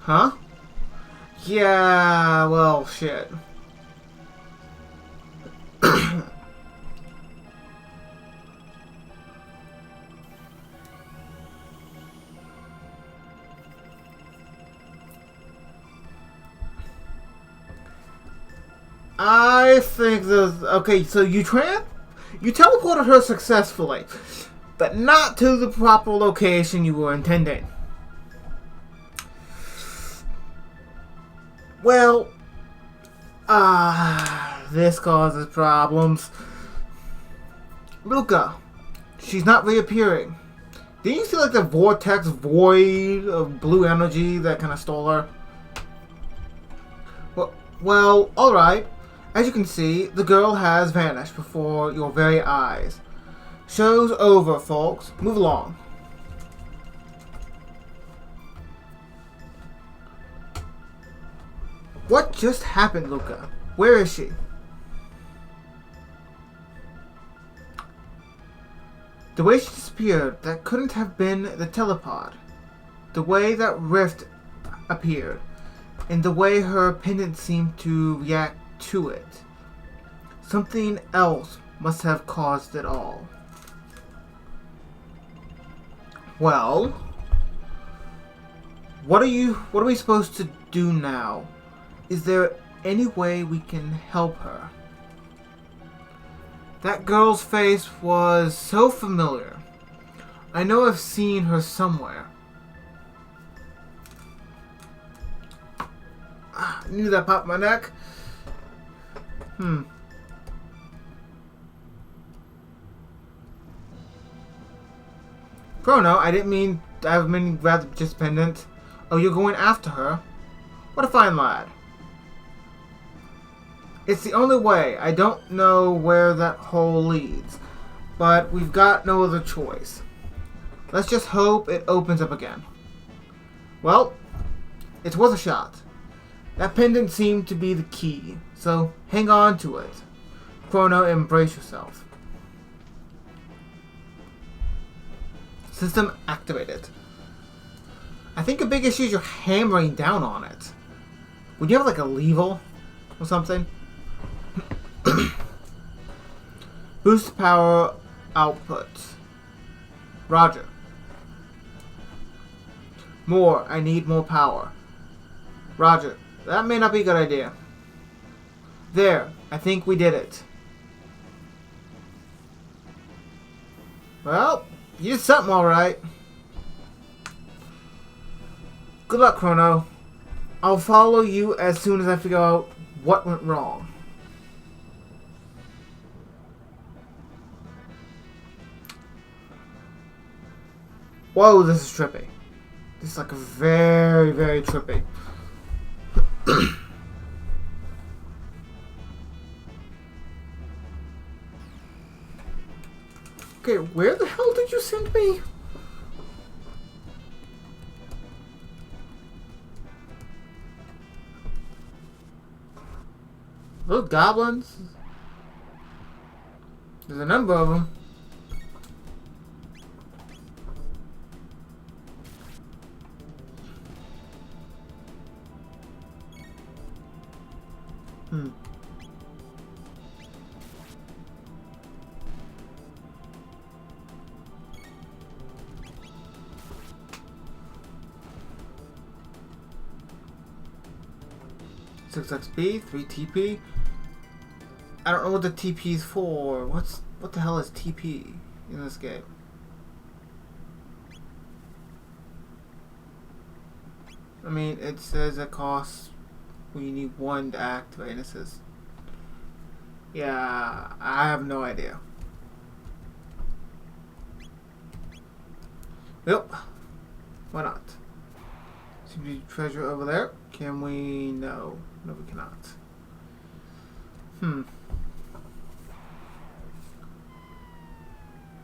Huh? Yeah, well, shit. I think this... Okay, so you teleported her successfully, but not to the proper location you were intending. Well, this causes problems. Luca, she's not reappearing. Didn't you see like the vortex void of blue energy that kind of stole her? Well, alright. As you can see, the girl has vanished before your very eyes. Show's over, folks. Move along. What just happened, Luca? Where is she? The way she disappeared, that couldn't have been the telepod. The way that rift appeared, and the way her pendant seemed to react to it. Something else must have caused it all. Well, what are we supposed to do now? Is there any way we can help her? That girl's face was so familiar. I know I've seen her somewhere. I knew that popped my neck. Chrono, I didn't mean rather just pendant. Oh, you're going after her? What a fine lad. It's the only way. I don't know where that hole leads, but we've got no other choice. Let's just hope it opens up again. Well, it's worth a shot. That pendant seemed to be the key, so hang on to it. Chrono, embrace yourself. System activated. I think a big issue is you're hammering down on it. Would you have like a lever or something? Boost power output. Roger. More. I need more power. Roger. That may not be a good idea. There. I think we did it. Well, you did something alright. Good luck, Chrono. I'll follow you as soon as I figure out what went wrong. Whoa, this is trippy. This is like very, very trippy. Okay, where the hell did you send me? Those goblins? There's a number of them. 6 XP, 3 TP. I don't know what the TP is for. What the hell is TP in this game? I mean, it says it costs when you need 1 to activate. It says, yeah, I have no idea. Yep. Why not? Seems to be treasure over there. Can we? No. No, we cannot.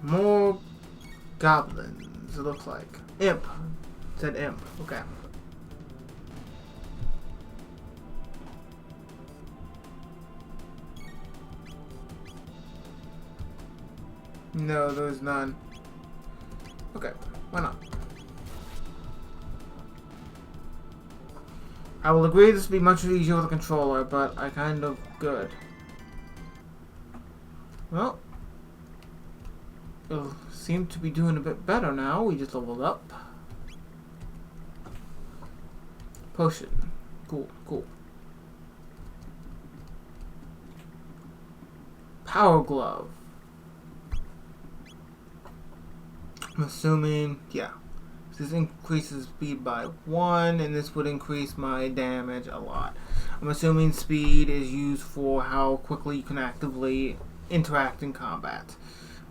More goblins, it looks like. Imp. It said imp. Okay. No, there's none. Okay, why not? I will agree this will be much easier with a controller, but I kind of good. Well, it'll seem to be doing a bit better now. We just leveled up. Potion. Cool, cool. Power glove. I'm assuming, yeah. This increases speed by 1, and this would increase my damage a lot. I'm assuming speed is used for how quickly you can actively interact in combat.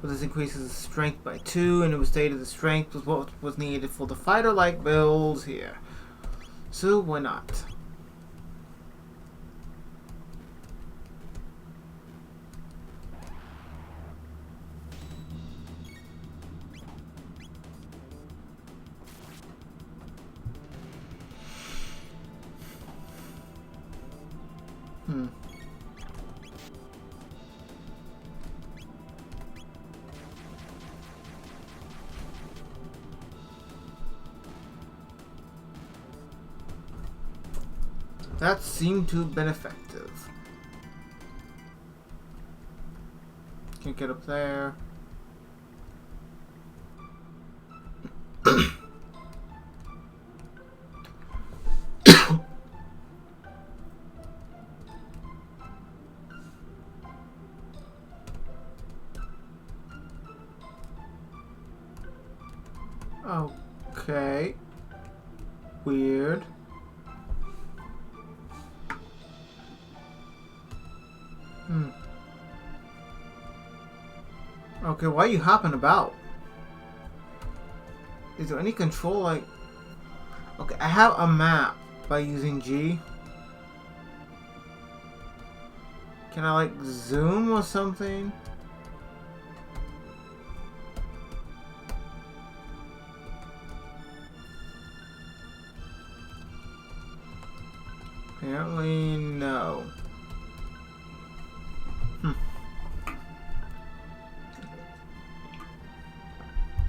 But this increases strength by 2, and it was stated the strength was what was needed for the fighter-like builds here. So why not? That seemed to have been effective. Can't get up there. Okay. Weird. Okay, why are you hopping about? Is there any control like... Okay, I have a map by using G. Can I like zoom or something? Apparently no.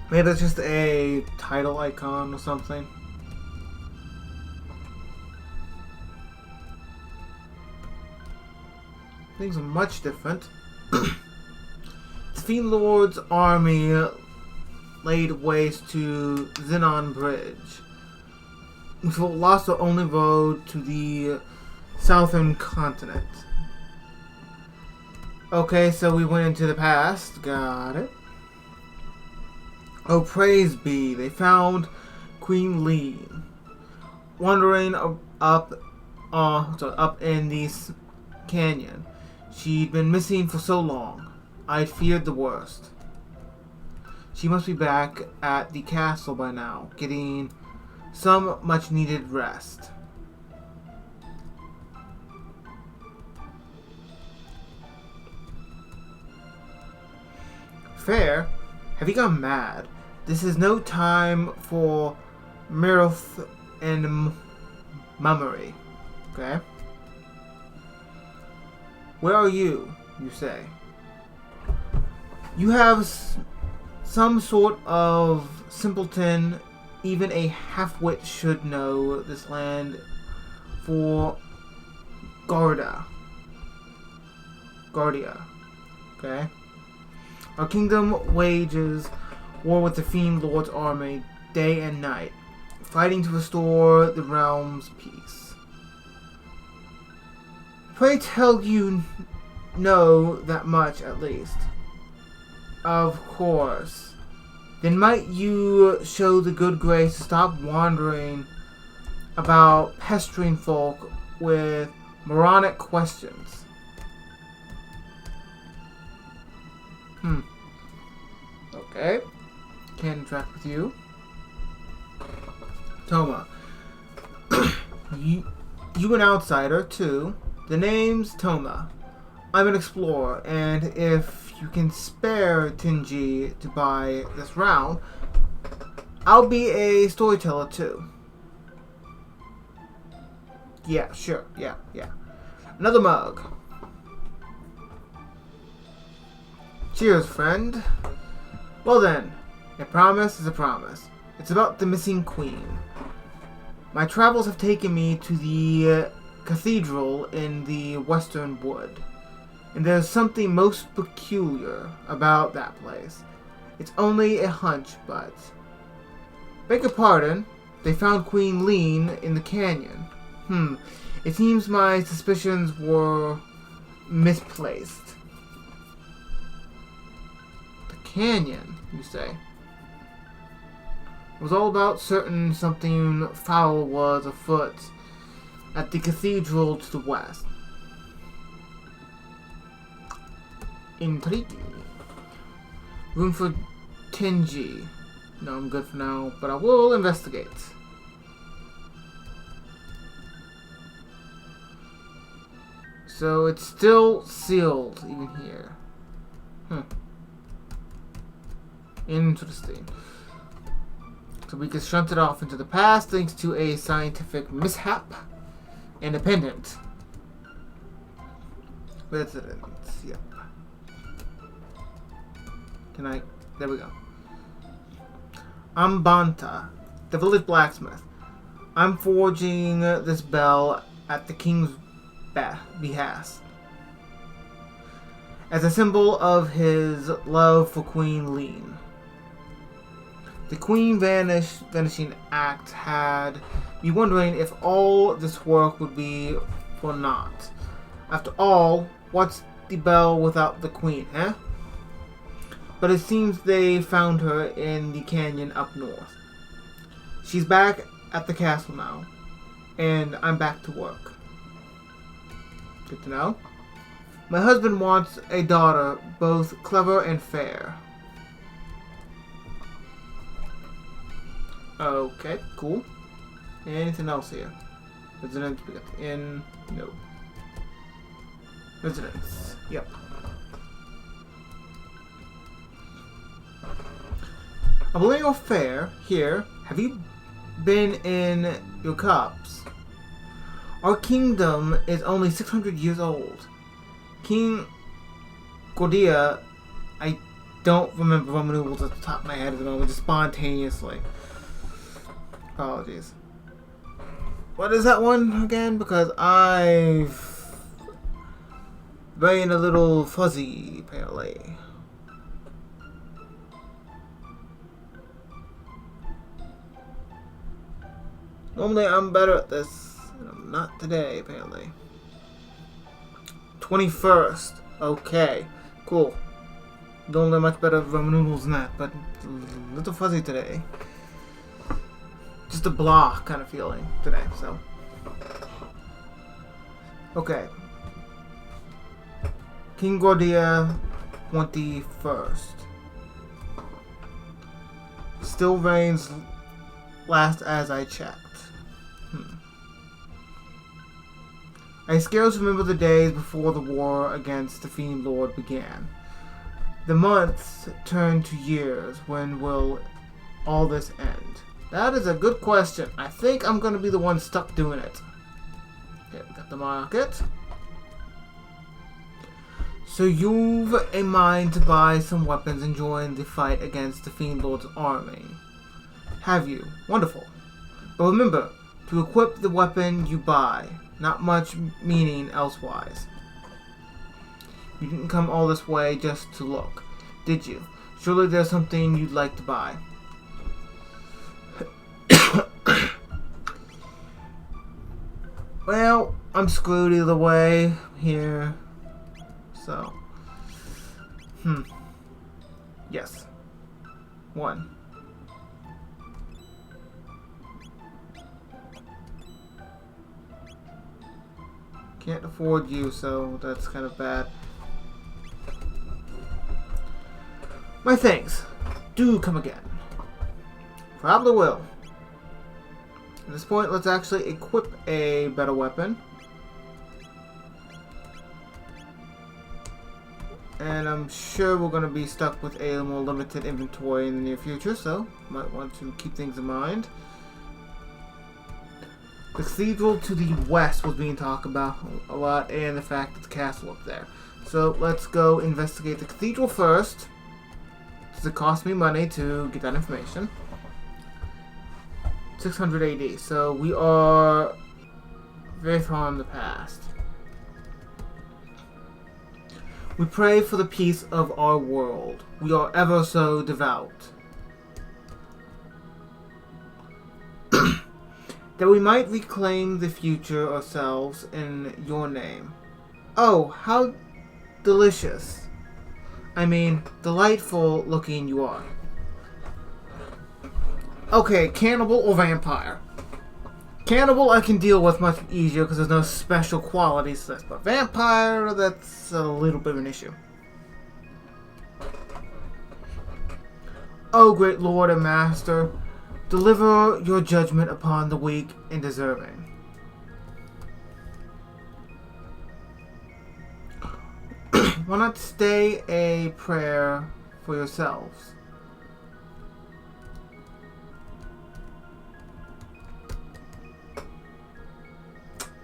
Maybe that's just a title icon or something. Things are much different. The Fiend Lord's army laid waste to Xenon Bridge, which lost the only road to the southern continent. Okay, so we went into the past. Got it. Oh, praise be, they found Queen Lee wandering up in this canyon. She'd been missing for so long. I'd feared the worst. She must be back at the castle by now, getting some much-needed rest. Fair? Have you gone mad? This is no time for mirth and mummery. Okay? Where are you, you say? You have some sort of simpleton, even a half-wit should know this land for Guardia. Okay? Our kingdom wages war with the Fiend Lord's army day and night, fighting to restore the realm's peace. Pray tell you know that much at least. Of course. Then might you show the good grace to stop wandering about pestering folk with moronic questions. Okay. Can interact with you. Toma. You an outsider, too. The name's Toma. I'm an explorer, and if you can spare Tenji to buy this round, I'll be a storyteller, too. Yeah, sure. Yeah. Another mug. Cheers, friend. Well then, a promise is a promise. It's about the missing queen. My travels have taken me to the cathedral in the Western Wood, and there's something most peculiar about that place. It's only a hunch, but... Beg your pardon, they found Queen Lean in the canyon. It seems my suspicions were misplaced. The canyon, you say? It was all about certain something foul was afoot at the cathedral to the west. Intriguing. Room for Tenji. No, I'm good for now, but I will investigate. So it's still sealed even here. Interesting. So we can shunt it off into the past thanks to a scientific mishap. Independent. Residence, yep. Can I? There we go. I'm Banta, the village blacksmith. I'm forging this bell at the king's behest as a symbol of his love for Queen Lean. The Queen Vanishing Act had me wondering if all this work would be for naught. After all, what's the bell without the Queen, eh? But it seems they found her in the canyon up north. She's back at the castle now, and I'm back to work. Good to know. My husband wants a daughter, both clever and fair. Okay, cool. Anything else here? Residence, we got the inn. No. Residence. Yep. A millennial fair here. Have you been in your cups? Our kingdom is only 600 years old. King Gordia, I don't remember Roman numerals at the top of my head at the moment, just spontaneously. Apologies. What is that one again? Because I've been a little fuzzy, apparently. Normally I'm better at this, and I'm not today, apparently. 21st. Okay. Cool. Don't know much better at Roman numerals than that, but a little fuzzy today. Just a blah kind of feeling today, so. Okay. King Gordia, 21st. Still reigns last as I checked. I scarce remember the days before the war against the Fiend Lord began. The months turn to years. When will all this end? That is a good question. I think I'm going to be the one stuck doing it. Okay, got the market. So you've a mind to buy some weapons and join the fight against the Fiend Lord's army. Have you? Wonderful. But remember, to equip the weapon you buy. Not much meaning elsewise. You didn't come all this way just to look, did you? Surely there's something you'd like to buy. Well, I'm screwed either way here. So. Yes. 1. Can't afford you, so that's kind of bad. My thanks. Do come again. Probably will. At this point, let's actually equip a better weapon. And I'm sure we're going to be stuck with a more limited inventory in the near future, so might want to keep things in mind. The cathedral to the west was being talked about a lot, and the fact that the castle up there. So let's go investigate the cathedral first. Does it cost me money to get that information? 600 AD. So we are very far in the past. We pray for the peace of our world. We are ever so devout. That we might reclaim the future ourselves in your name. Oh, how delicious. I mean, delightful looking you are. Okay, cannibal or vampire? Cannibal I can deal with much easier because there's no special qualities to this, but vampire, that's a little bit of an issue. Oh, great Lord and Master, deliver your judgment upon the weak and deserving. Why not stay a prayer for yourselves?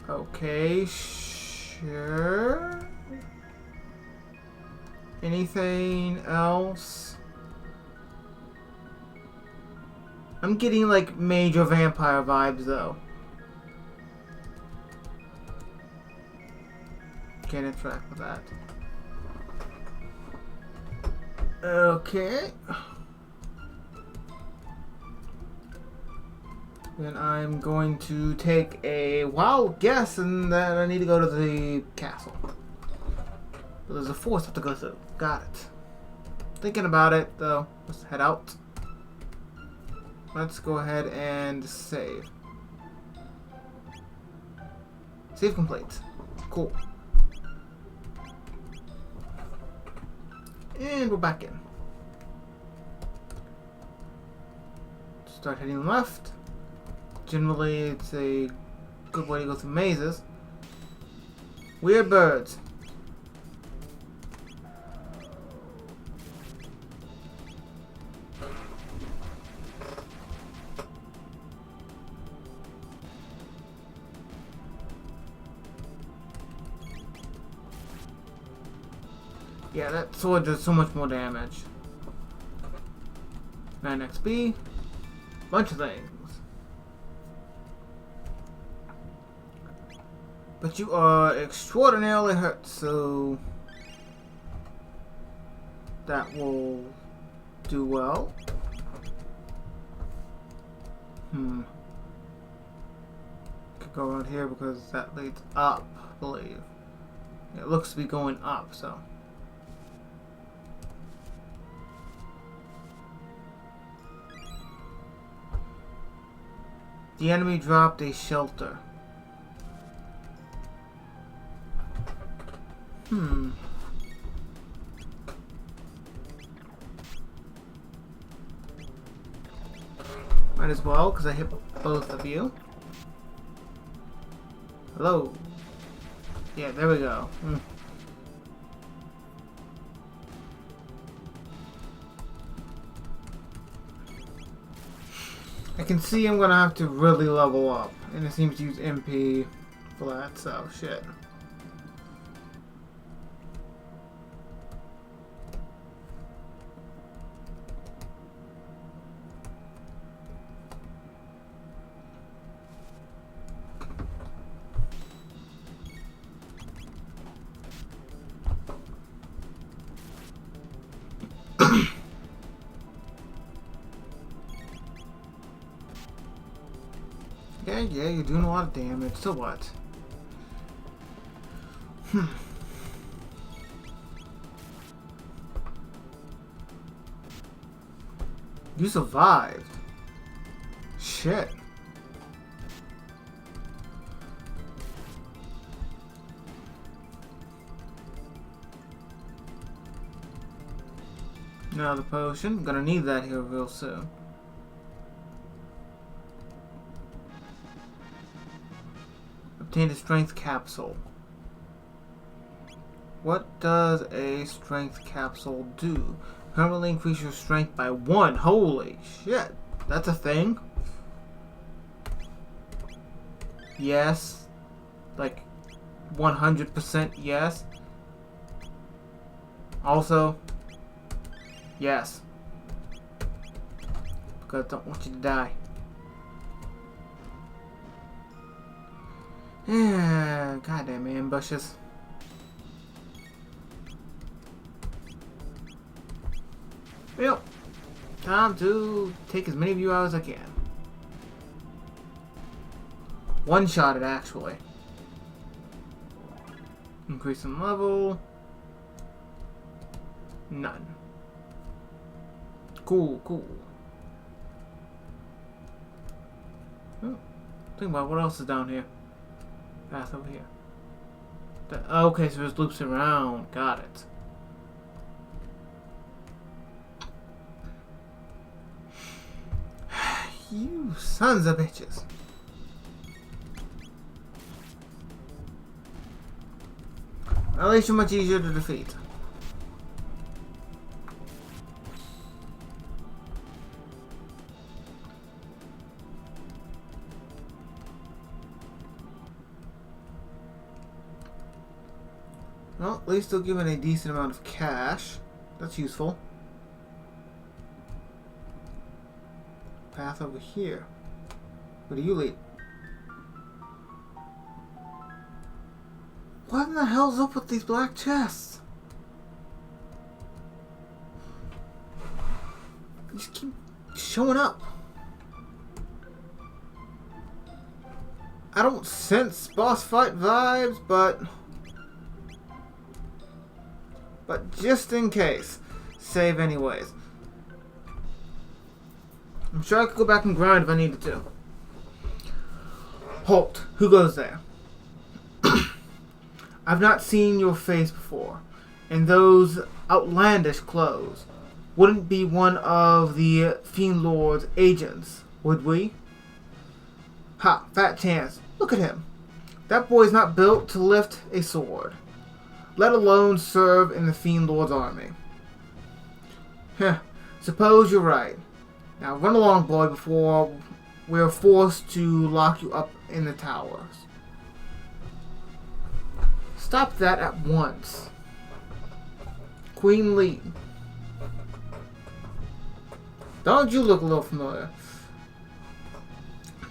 Okay, sure. Anything else? I'm getting like major vampire vibes though. Can't interact with that. Okay. Then I'm going to take a wild guess and that I need to go to the castle. There's a forest I have to go through. Got it. Thinking about it though. Let's head out. Let's go ahead and save. Save complete. Cool. And we're back in. Start heading left. Generally, it's a good way to go through mazes. Weird birds. Yeah, that sword does so much more damage. 9 XP. Bunch of things. But you are extraordinarily hurt, so that will do well. Could go around here because that leads up, I believe. It looks to be going up, so. The enemy dropped a shelter. Might as well, because I hit both of you. Hello. Yeah, there we go. I can see I'm gonna have to really level up, and it seems to use MP for that, so shit. Yeah, you're doing a lot of damage. So what? You survived. Shit. Another potion. Gonna need that here real soon. Obtain a strength capsule. What does a strength capsule do? Permanently increase your strength by 1. Holy shit. That's a thing? Yes. Like 100% yes. Also, yes. Because I don't want you to die. Yeah, goddamn ambushes. Well, time to take as many of you out as I can. One shot it actually. Increase in level. None. Cool, cool. Oh, think about what else is down here. Path over here. Okay, so there's loops around. Got it. You sons of bitches. At least you're much easier to defeat. Well, at least they'll give it a decent amount of cash. That's useful. Path over here. Where do you lead? What in the hell's up with these black chests? They just keep showing up. I don't sense boss fight vibes, but just in case, save anyways. I'm sure I could go back and grind if I needed to. Halt. Who goes there? I've not seen your face before. And those outlandish clothes. Wouldn't be one of the Fiend Lord's agents, would we? Ha, fat chance. Look at him. That boy's not built to lift a sword, let alone serve in the Fiend Lord's army. Heh, suppose you're right. Now run along, boy, before we're forced to lock you up in the towers. Stop that at once. Queen Lee. Don't you look a little familiar?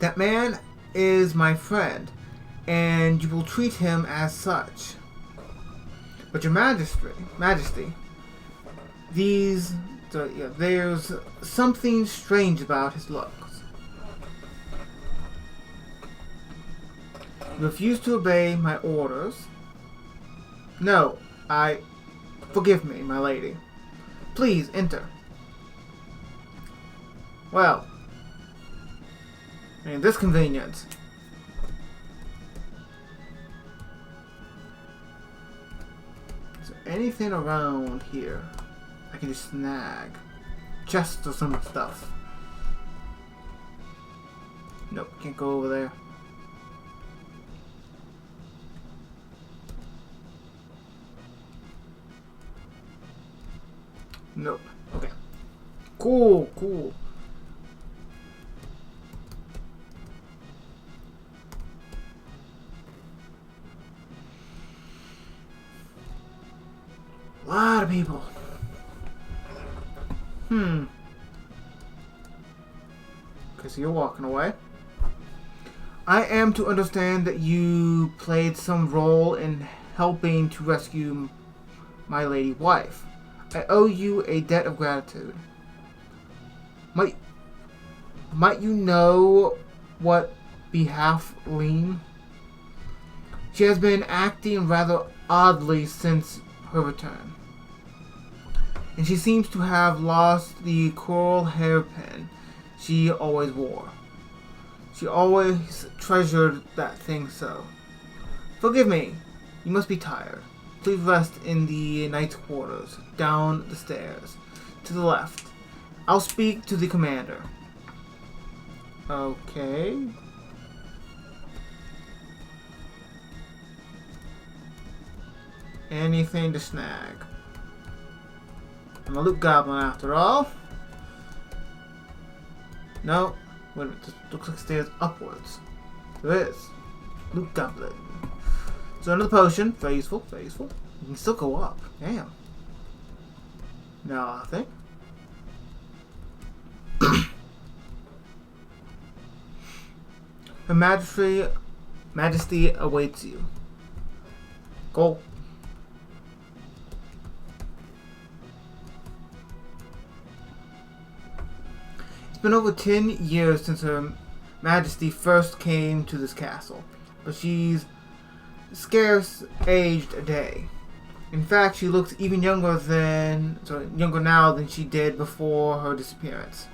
That man is my friend, and you will treat him as such. But your Majesty, there's something strange about his looks. You refuse to obey my orders. No, forgive me, my lady. Please, enter. Well, this convenience. Is there anything around here I can just snag? Chests or some stuff. Nope, can't go over there. Nope. Okay. Cool, cool. A lot of people. Okay, so you're walking away. I am to understand that you played some role in helping to rescue my lady wife. I owe you a debt of gratitude. Might you know what behalf lean? She has been acting rather oddly since her return. And she seems to have lost the coral hairpin she always wore. She always treasured that thing so. Forgive me. You must be tired. Please rest in the knight's quarters, down the stairs, to the left. I'll speak to the commander. Okay. Anything to snag. I'm a loot goblin after all. No. Wait a minute. This looks like stairs upwards. There is. Loot goblin. So another potion. Very useful. Very useful. You can still go up. Damn. Nothing. Her Majesty awaits you. Go. It's been over 10 years since Her Majesty first came to this castle, but she's scarce aged a day. In fact, she looks even younger now than she did before her disappearance.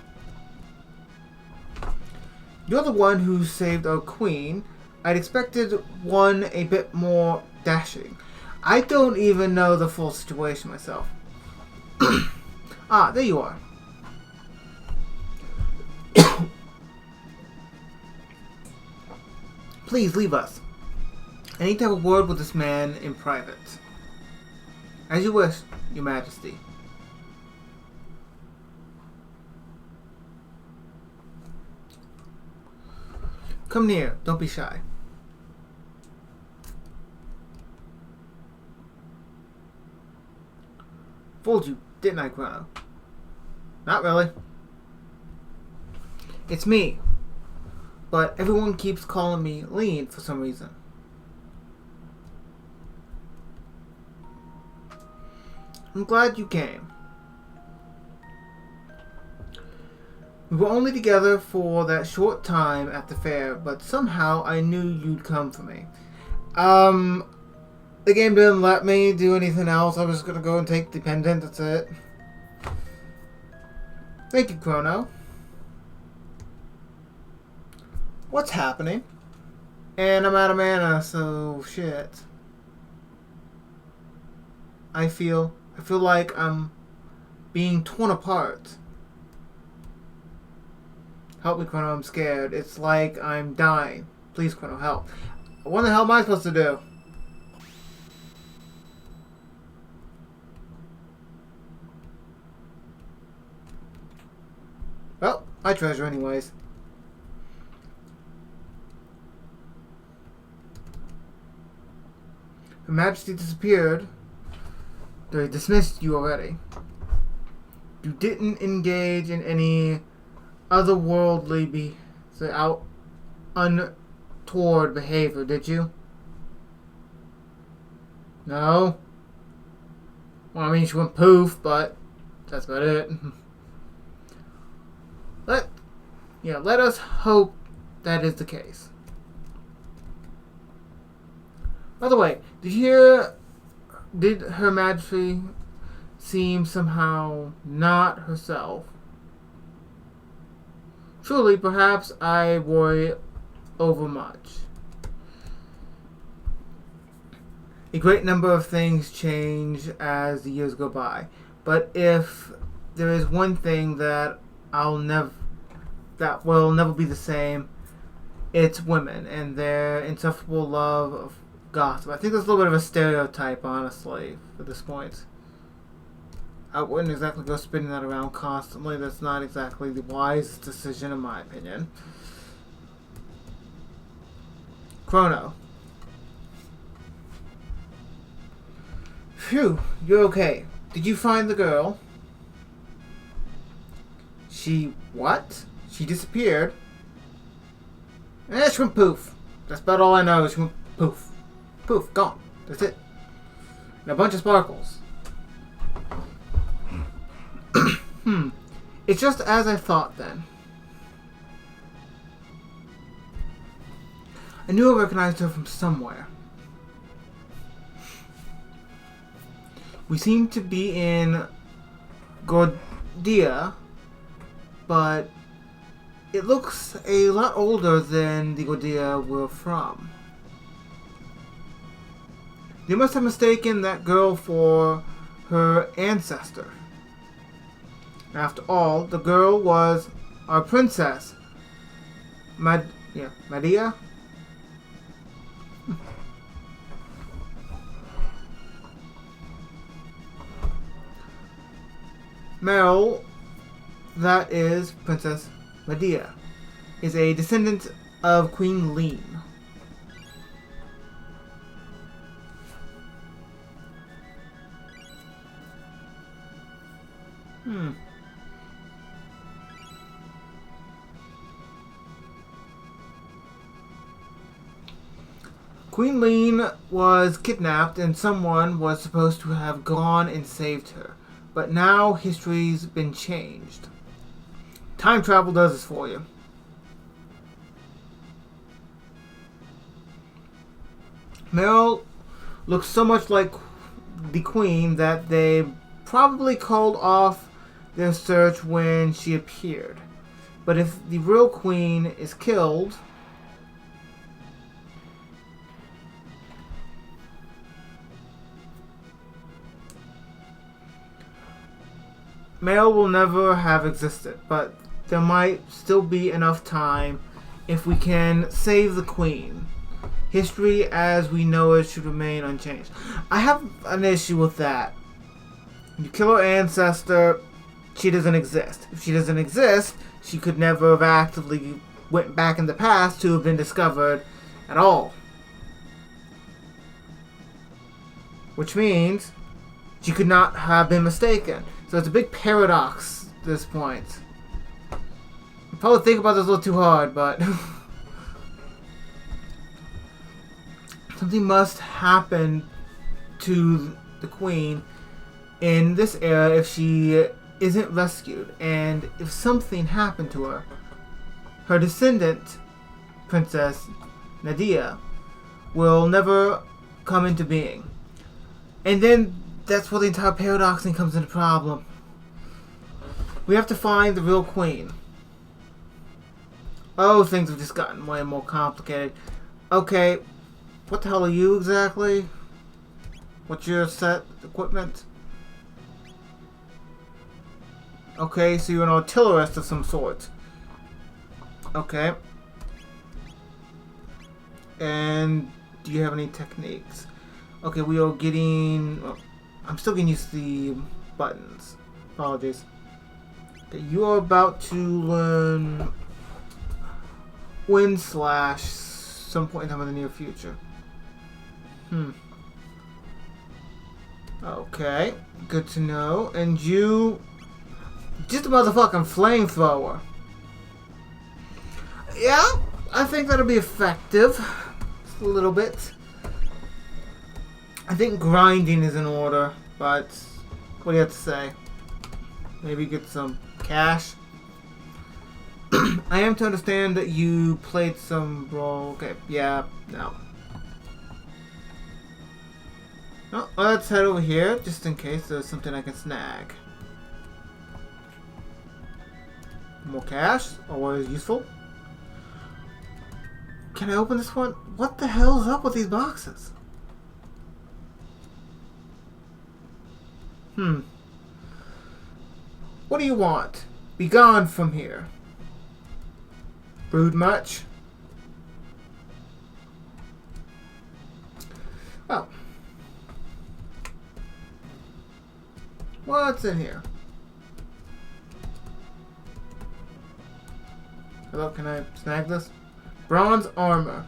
You're the one who saved our queen. I'd expected one a bit more dashing. I don't even know the full situation myself. Ah, there you are. Please leave us. I need to have a word with this man in private. As you wish, Your Majesty. Come near. Don't be shy. Fooled you, didn't I, Chrono? Not really. It's me. But everyone keeps calling me Lean for some reason. I'm glad you came. We were only together for that short time at the fair, but somehow I knew you'd come for me. The game didn't let me do anything else. I was just gonna go and take the pendant, that's it. Thank you, Chrono. What's happening? And I'm out of mana, so shit. I feel like I'm being torn apart. Help me, Chrono, I'm scared. It's like I'm dying. Please, Chrono, help. What the hell am I supposed to do? Well, I treasure anyways. Her Majesty disappeared. They dismissed you already. You didn't engage in any otherworldly untoward behavior, did you? No? Well, I mean, she went poof, but that's about it. Let us hope that is the case. By the way, did Her Majesty seem somehow not herself? Truly, perhaps I worry overmuch. A great number of things change as the years go by, but if there is one thing that will never be the same, it's women and their insufferable love of gossip. I think that's a little bit of a stereotype, honestly, at this point. I wouldn't exactly go spinning that around constantly. That's not exactly the wisest decision, in my opinion. Chrono. Phew, you're okay. Did you find the girl? She what? She disappeared? She went poof. That's about all I know. She went poof. Poof, gone. That's it. And a bunch of sparkles. It's just as I thought then. I knew I recognized her from somewhere. We seem to be in Gordia, but it looks a lot older than the Gordia we're from. They must have mistaken that girl for her ancestor. After all, the girl was our princess, Medea? Meryl, that is Princess Medea, is a descendant of Queen Lean. Queen Lean was kidnapped and someone was supposed to have gone and saved her. But now history's been changed. Time travel does this for you. Meryl looks so much like the Queen that they probably called off their search when she appeared. But if the real Queen is killed, Meryl will never have existed, but there might still be enough time if we can save the Queen. History as we know it should remain unchanged. I have an issue with that. You kill her ancestor, she doesn't exist. If she doesn't exist, she could never have actively went back in the past to have been discovered at all. Which means she could not have been mistaken. So it's a big paradox at this point. You probably think about this a little too hard, but something must happen to the Queen in this era if she isn't rescued. And if something happened to her, her descendant, Princess Nadia, will never come into being. And then that's where the entire paradoxing comes into problem. We have to find the real Queen. Oh, things have just gotten way more complicated. Okay, what the hell are you exactly? What's your set equipment? Okay, so you're an artillerist of some sort. Okay. And do you have any techniques? Okay, we are getting... Well, I'm still getting used to the buttons. Apologies. Okay, you are about to learn Wind Slash some point in time in the near future. Okay, good to know. And you... just a motherfucking flamethrower. Yeah, I think that'll be effective. Just a little bit. I think grinding is in order, but what do you have to say? Maybe get some cash. I am to understand that you played some role. Okay, yeah, no. Oh, let's head over here, just in case there's something I can snag. More cash, always useful. Can I open this one? What the hell is up with these boxes? What do you want? Be gone from here. Brood much? Oh. What's in here? Hello, can I snag this? Bronze armor.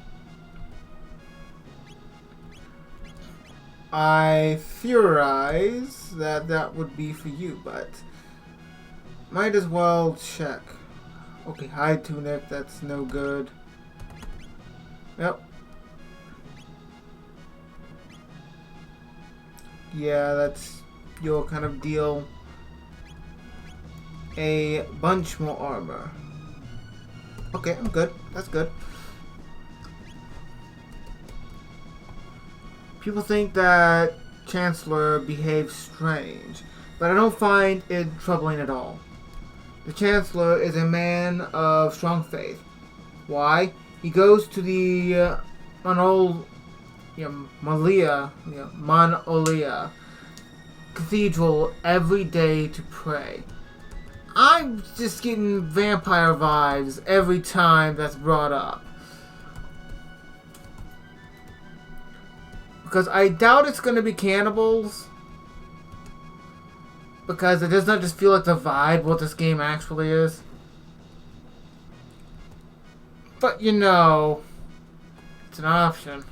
I theorize that that would be for you, but might as well check. Okay, hide tunic, that's no good. Yep. Yeah, that's your kind of deal. A bunch more armor. Okay, I'm good. That's good. People think that Chancellor behaves strange, but I don't find it troubling at all. The Chancellor is a man of strong faith. Why? He goes to the Manolia Cathedral every day to pray. I'm just getting vampire vibes every time that's brought up. Because I doubt it's going to be cannibals. Because it does not just feel like the vibe what this game actually is. But you know, it's an option.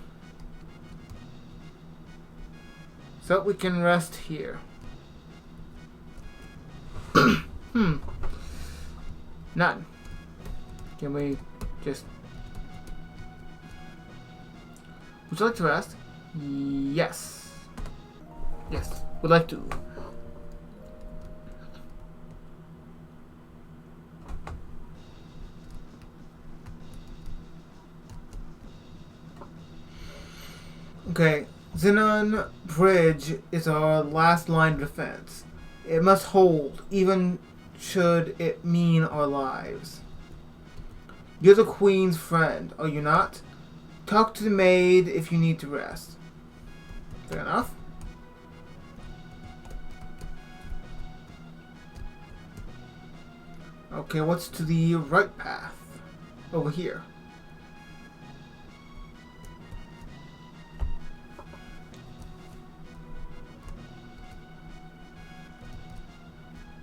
So we can rest here. None. Can we just... Would you like to rest? Yes. Yes, would like to. Okay, Xenon Bridge is our last line of defense. It must hold, even should it mean our lives. You're the Queen's friend, are you not? Talk to the maid if you need to rest. Fair enough. Okay, what's to the right path? Over here.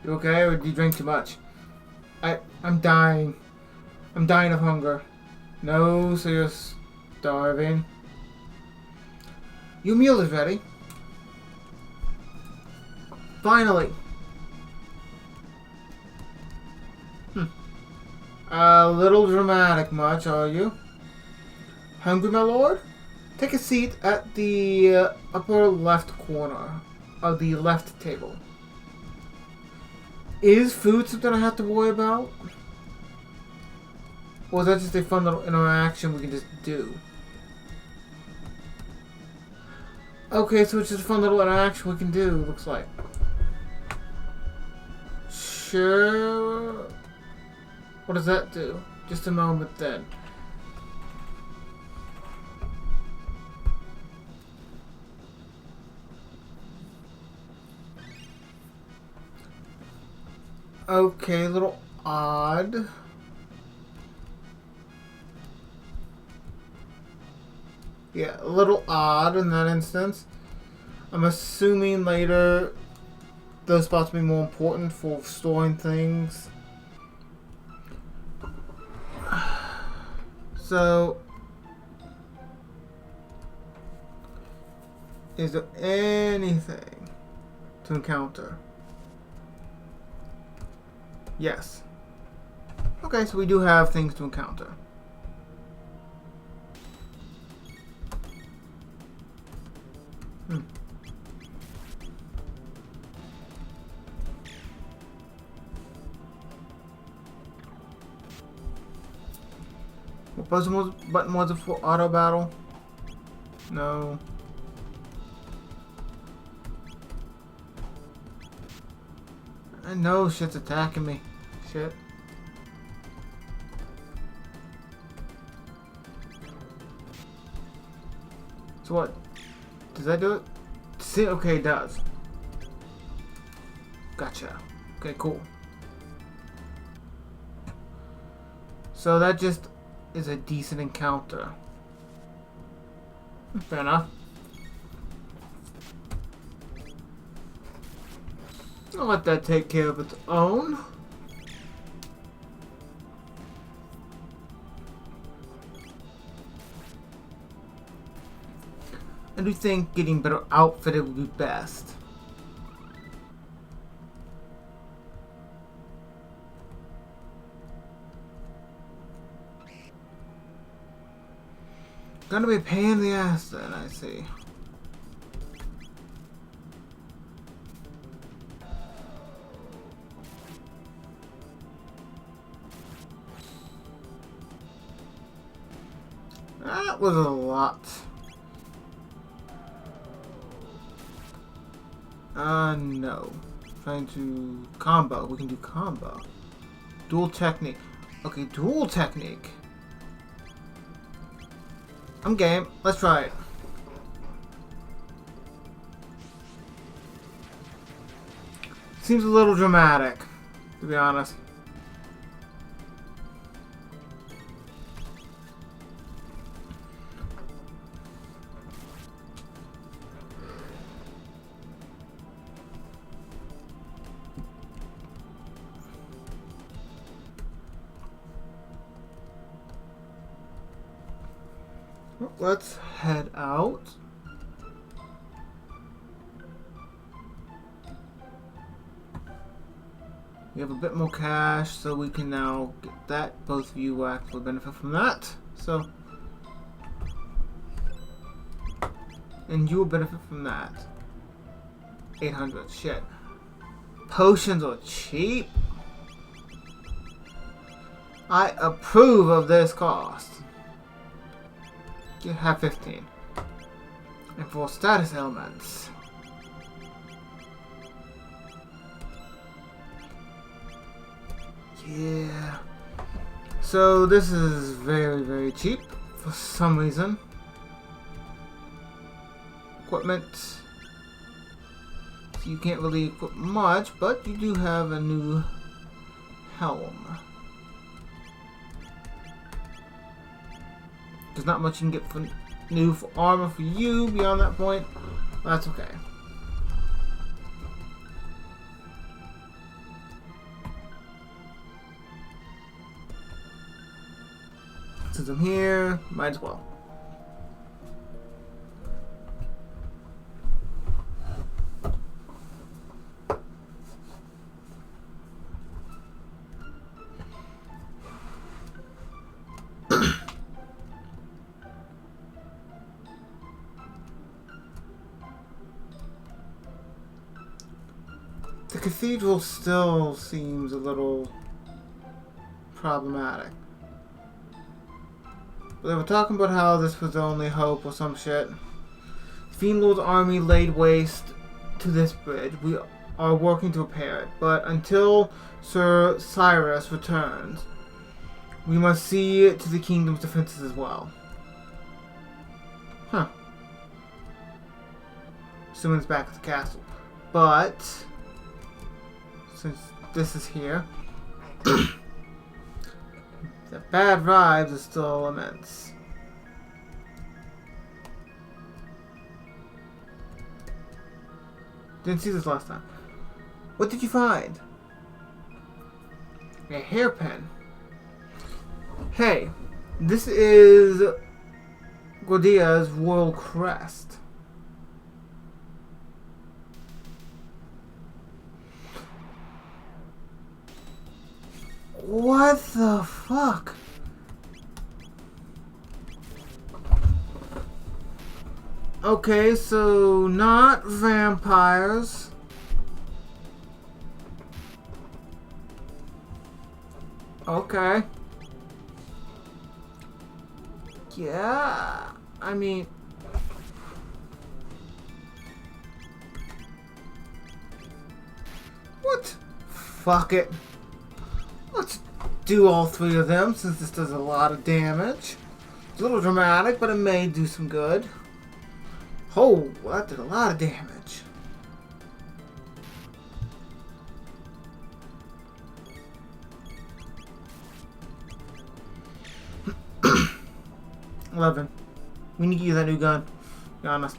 You okay, or do you drink too much? I'm dying. I'm dying of hunger. No, so you're starving. Your meal is ready. Finally. A little dramatic much, are you? Hungry, my lord? Take a seat at the upper left corner of the left table. Is food something I have to worry about? Or is that just a fun little interaction we can just do? Okay, so it's just a fun little interaction we can do, looks like. Sure. What does that do? Just a moment then. Okay, a little odd. Yeah, a little odd in that instance. I'm assuming later those spots will be more important for storing things. So, is there anything to encounter? Yes. Okay, so we do have things to encounter. What button was it for auto battle? No. I know shit's attacking me. Shit. So what? Does that do it? See, okay, it does. Gotcha. Okay, cool. So that just is a decent encounter. Fair enough. I'll let that take care of its own. I do think getting better outfitted would be best. Gonna be a pain in the ass then, I see. That was a lot. No. Trying to combo. We can do combo. Dual technique. Okay, dual technique. I'm game. Let's try it. Seems a little dramatic, to be honest. Let's head out. We have a bit more cash, so we can now get that. Both of you will actually benefit from that. So, and you will benefit from that. 800. Shit. Potions are cheap. I approve of this cost. You have 15. And for status elements. Yeah. So this is very, very cheap for some reason. Equipment. So you can't really equip much, but you do have a new helm. There's not much you can get for new for armor for you beyond that point. That's okay. Since I'm here, might as well. The cathedral still seems a little problematic. But they were talking about how this was the only hope or some shit. Fiendlord's army laid waste to this bridge. We are working to repair it. But until Sir Cyrus returns, we must see to the kingdom's defenses as well. Huh. Assuming it's back at the castle. But since this is here, the bad vibes are still immense. Didn't see this last time. What did you find? A hairpin. Hey, this is Gordia's royal crest. What the fuck? Okay, so not vampires. Okay. Yeah, I mean... What? Fuck it. Let's do all three of them, since this does a lot of damage. It's a little dramatic, but it may do some good. Oh, that did a lot of damage. $11. We need to use that new gun. Be honest.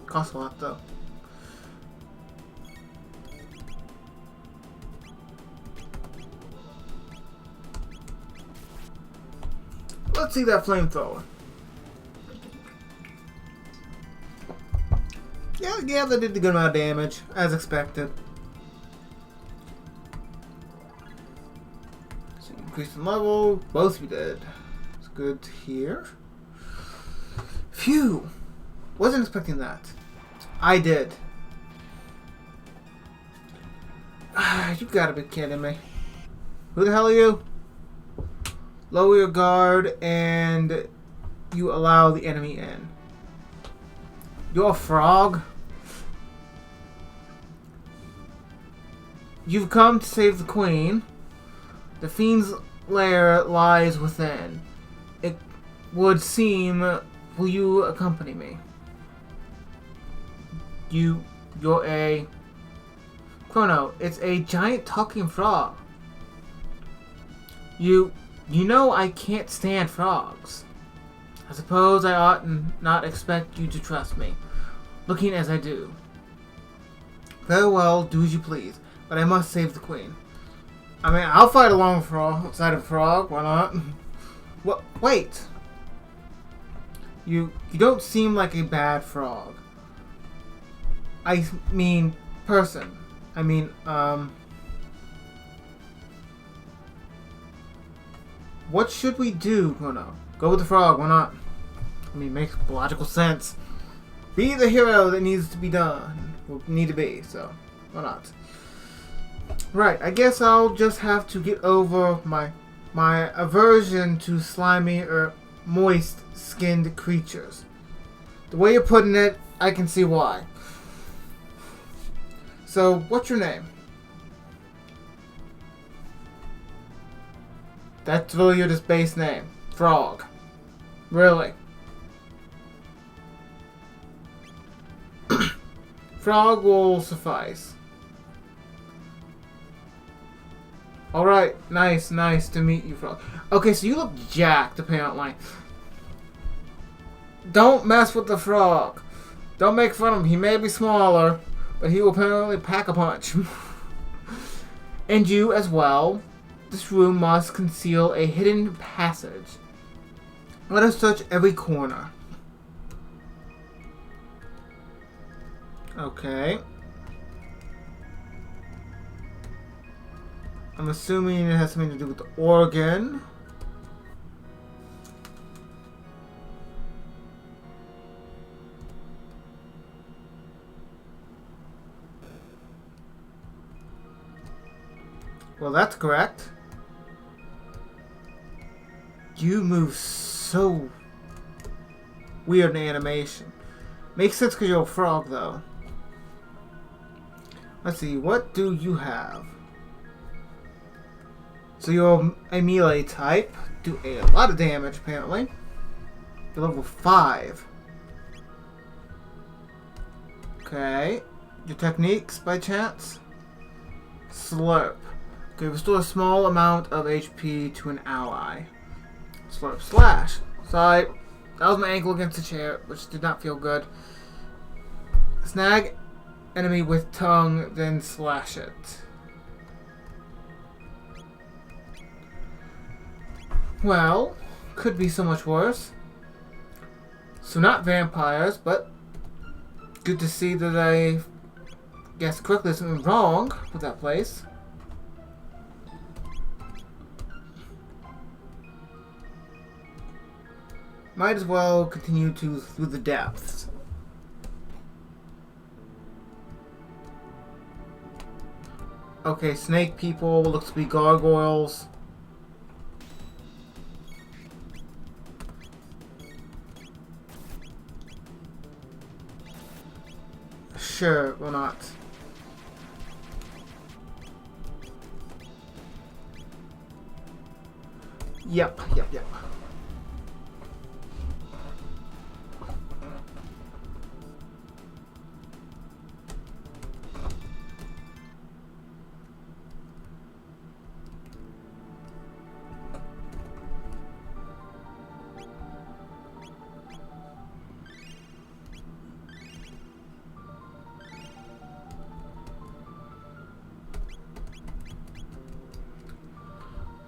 Costs a lot, though. Let's see that flamethrower. Yeah, that did a good amount of damage, as expected. So increase in level, both of you did. It's good to hear. Phew! Wasn't expecting that. I did. You gotta be kidding me. Who the hell are you? Lower your guard and you allow the enemy in. You're a frog? You've come to save the queen. The fiend's lair lies within. It would seem... Will you accompany me? You're a... Chrono, it's a giant talking frog. You know I can't stand frogs. I suppose I ought not expect you to trust me, looking as I do. Very well, do as you please, but I must save the queen. I mean, I'll fight alongside a frog, why not? What? Wait! You don't seem like a bad frog. I mean, person. I mean, what should we do, Chrono? Go with the frog, why not? I mean, makes logical sense. Be the hero that needs to be done. Will need to be, so why not? Right, I guess I'll just have to get over my aversion to slimy or moist-skinned creatures. The way you're putting it, I can see why. So, what's your name? That's really your just base name. Frog. Really? Frog will suffice. Alright, nice to meet you, Frog. Okay, so you look jacked, apparently. Don't mess with the frog. Don't make fun of him. He may be smaller, but he will apparently pack a punch. And you as well. This room must conceal a hidden passage. Let us search every corner. Okay. I'm assuming it has something to do with the organ. Well, that's correct. You move so weird in animation. Makes sense because you're a frog, though. Let's see, what do you have? So you're a melee type. Do a lot of damage, apparently. You're level 5. Okay. Your techniques, by chance? Slurp. Okay, restore a small amount of HP to an ally. Slurp slash. Sorry, that was my ankle against the chair, which did not feel good. Snag enemy with tongue, then slash it. Well, could be so much worse. So not vampires, but good to see that I guessed correctly. There's something wrong with that place. Might as well continue through the depths. Okay, snake people, looks to be gargoyles. Sure, why not? Yep.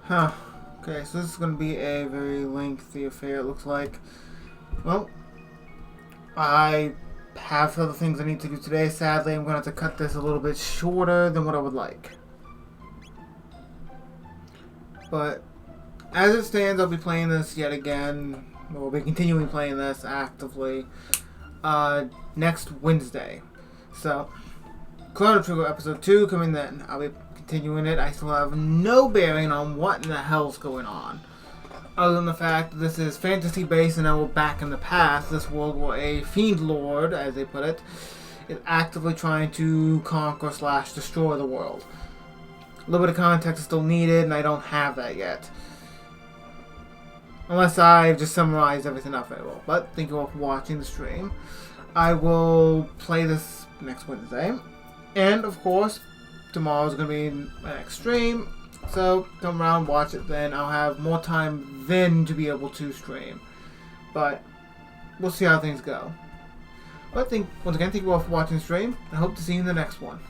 Huh. Okay, so this is going to be a very lengthy affair, it looks like. Well, I have other things I need to do today. Sadly, I'm going to have to cut this a little bit shorter than what I would like. But, as it stands, I'll be playing this yet again. We'll be continuing playing this actively next Wednesday. So, Chrono Trigger Episode 2 coming then. I'll be continuing it. I still have no bearing on what in the hell's going on. Other than the fact that this is fantasy based and I will back in the past, this world where a fiend lord, as they put it, is actively trying to conquer / destroy the world. A little bit of context is still needed, and I don't have that yet. Unless I've just summarized everything up very well. But thank you all for watching the stream. I will play this next Wednesday. And, of course, tomorrow's going to be my next stream. So, come around, watch it then. I'll have more time then to be able to stream. But, we'll see how things go. But once again, thank you all for watching the stream. I hope to see you in the next one.